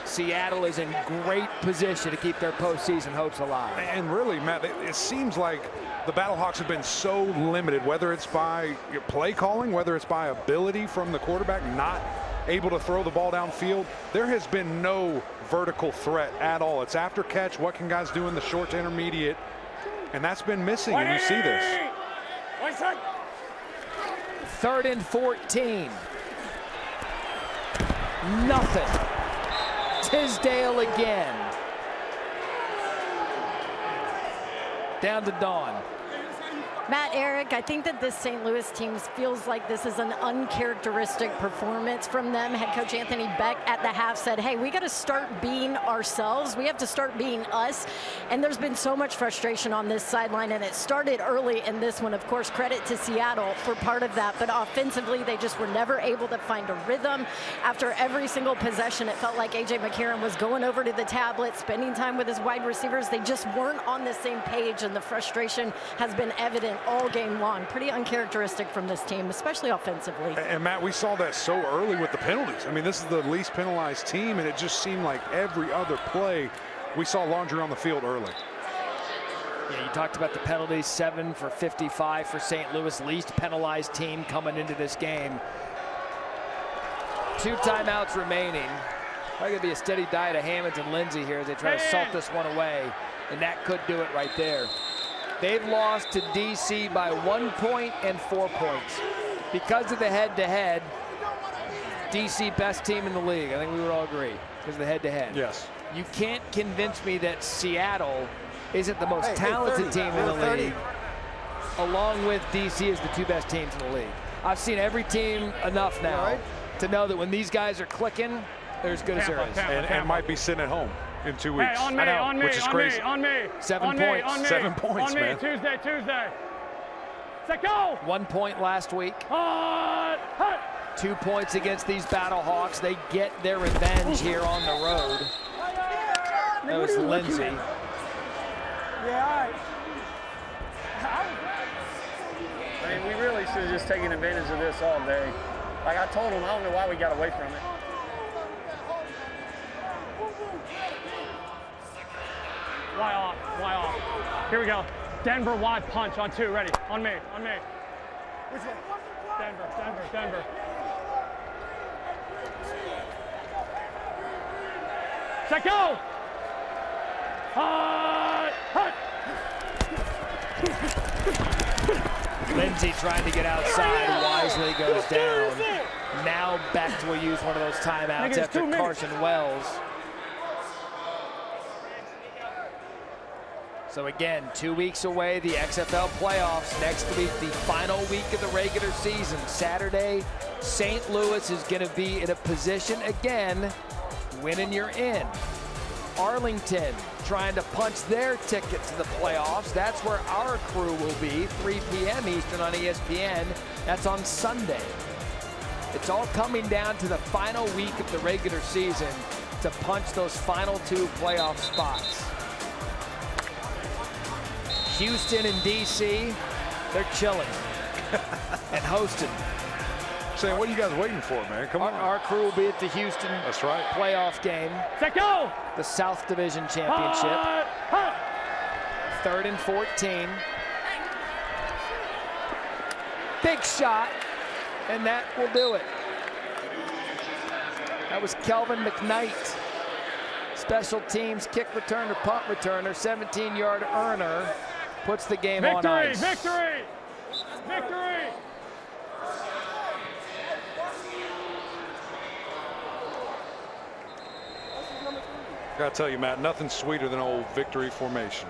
Seattle is in great position to keep their postseason hopes alive. And really, Matt, it seems like the Battlehawks have been so limited, whether it's by play calling, whether it's by ability from the quarterback not able to throw the ball downfield. There has been no vertical threat at all. It's after catch. What can guys do in the short to intermediate? And that's been missing, and you see this. 3rd and 14. Nothing. Tisdale again. Down to Dawn. Matt, Eric, I think that this St. Louis team feels like this is an uncharacteristic performance from them. Head coach Anthony Beck at the half said, hey, we got to start being ourselves. We have to start being us. And there's been so much frustration on this sideline, and it started early in this one. Of course, credit to Seattle for part of that. But offensively, they just were never able to find a rhythm. After every single possession, it felt like A.J. McCarron was going over to the tablet, spending time with his wide receivers. They just weren't on the same page, and the frustration has been evident all game long. Pretty uncharacteristic from this team, especially offensively. And Matt, we saw that so early with the penalties. I mean, this is the least penalized team, and it just seemed like every other play we saw laundry on the field early. Yeah, you talked about the penalties, 7 for 55 for St. Louis, least penalized team coming into this game. 2 timeouts remaining. Probably going to be a steady diet of Hammonds and Lindsay here as they try to salt this one away, and that could do it right there. They've lost to D.C. by 1 point and 4 points. Because of the head-to-head, D.C. best team in the league. I think we would all agree because of the head-to-head. Yes. You can't convince me that Seattle isn't the most talented team in the league, along with D.C. as the 2 best teams in the league. I've seen every team enough now to know that when these guys are clicking, they're as good as there is. And might be sitting at home in 2 weeks. Hey, on me, which is crazy. On me. 7 points. On me. 7 points, on me. man. Tuesday. Set go. 1 point last week. 2 points against these Battlehawks. They get their revenge here on the road. That was Lindsay. Yeah, all right. I mean, we really should have just taken advantage of this all day. Like I told them, I don't know why we got away from it. Why off? Here we go. Denver wide punch on 2. Ready? On me. Which one? Denver. Set go. Lindsay trying to get outside. Wisely goes down. Now Beck will use one of those timeouts after Carson Wells So again, 2 weeks away, the XFL playoffs. Next week, the final week of the regular season. Saturday, St. Louis is going to be in a position again, winning you're in. Arlington trying to punch their ticket to the playoffs. That's where our crew will be, 3 p.m. Eastern on ESPN. That's on Sunday. It's all coming down to the final week of the regular season to punch those final 2 playoff spots. Houston and DC, they're chilling and hosting. Saying, what are you guys waiting for, man? Come on. Our crew will be at the Houston playoff game. Set go! The South Division Championship. 3rd and 14. Big shot, and that will do it. That was Kelvin McKnight. Special teams kick returner, punt returner, 17-yard earner. Puts the game on ice. Victory! Victory! Gotta tell you, Matt, nothing sweeter than old victory formation.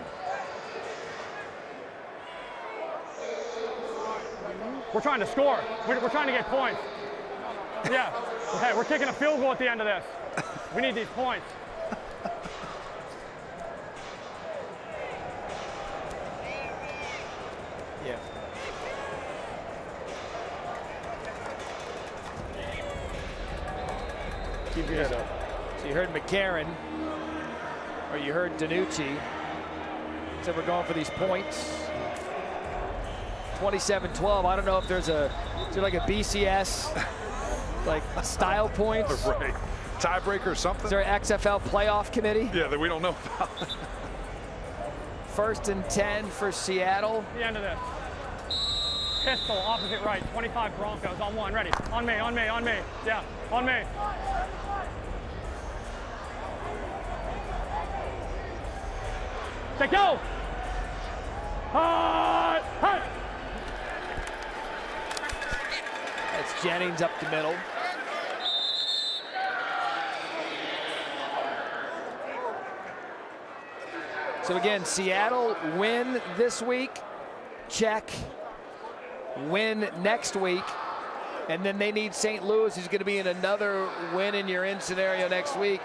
We're trying to score. We're trying to get points. Yeah. Hey, we're kicking a field goal at the end of this. We need these points. Yeah. Keep your head up. So you heard McCarron, or you heard Danucci. Said we're going for these points. 27-12. I don't know if there's is there like a BCS like style points? Right. Tiebreaker or something? Is there an XFL playoff committee? Yeah, that we don't know about. 1st and 10 for Seattle. The end of this. Pistol, opposite right, 25 Broncos on 1, ready. On me, on me, on me. Yeah, on me. Take go! That's Jennings up the middle. So again, Seattle win this week, check. Win next week, and then they need St. Louis, who's going to be in another win and you're in scenario next week.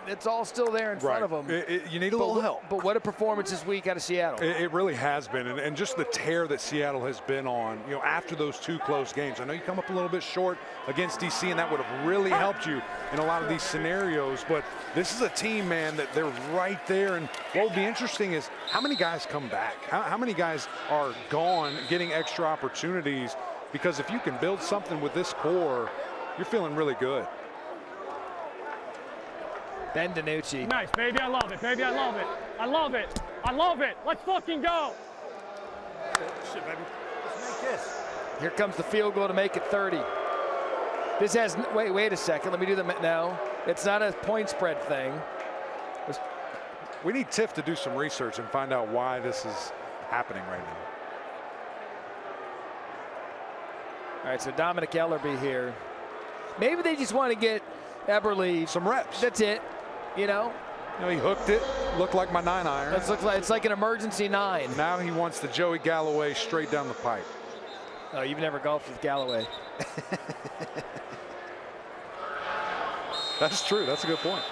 It's all still there in front of them. You need a little help. But what a performance this week out of Seattle. It really has been, and just the tear that Seattle has been on, you know, after those 2 close games. I know you come up a little bit short against DC, and that would have really helped you in a lot of these scenarios, but this is a team, man, that they're right there, and what will be interesting is how many guys come back? How many guys are gone getting extra opportunities? Because if you can build something with this core, you're feeling really good. Ben DiNucci. Nice, baby, I love it, baby, I love it. I love it, I love it. Let's fucking go. Shit, baby. Let's make this. Here comes the field goal to make it 30. This has, wait a second, let me do the, no. It's not a point spread thing. We need Tiff to do some research and find out why this is happening right now. All right, so Dominic Ellerby here. Maybe they just want to get Eberle some reps. That's it, you know? You know, he hooked it, looked like my 9-iron. It's like an emergency 9. Now he wants the Joey Galloway straight down the pipe. Oh, you've never golfed with Galloway. That's true, that's a good point.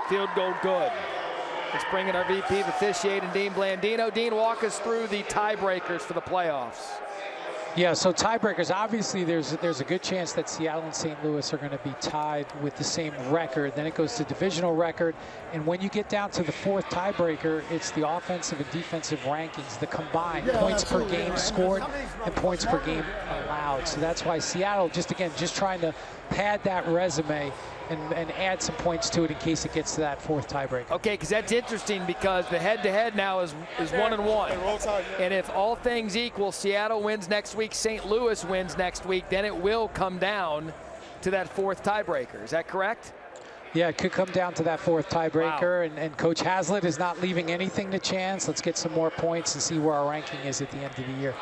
Field goal good. Let's bring in our VP of officiating, Dean Blandino. Dean, walk us through the tiebreakers for the playoffs. Yeah, so tiebreakers, obviously there's a good chance that Seattle and St. Louis are going to be tied with the same record. Then it goes to divisional record. And when you get down to the 4th tiebreaker, it's the offensive and defensive rankings, the combined points per game scored and points per game allowed. So that's why Seattle, just trying to pad that resume and add some points to it in case it gets to that 4th tiebreaker. Okay, because that's interesting because the head-to-head now is 1-1. And if all things equal, Seattle wins next week, St. Louis wins next week, then it will come down to that fourth tiebreaker. Is that correct? Yeah, it could come down to that fourth tiebreaker, and Coach Haslett is not leaving anything to chance. Let's get some more points and see where our ranking is at the end of the year.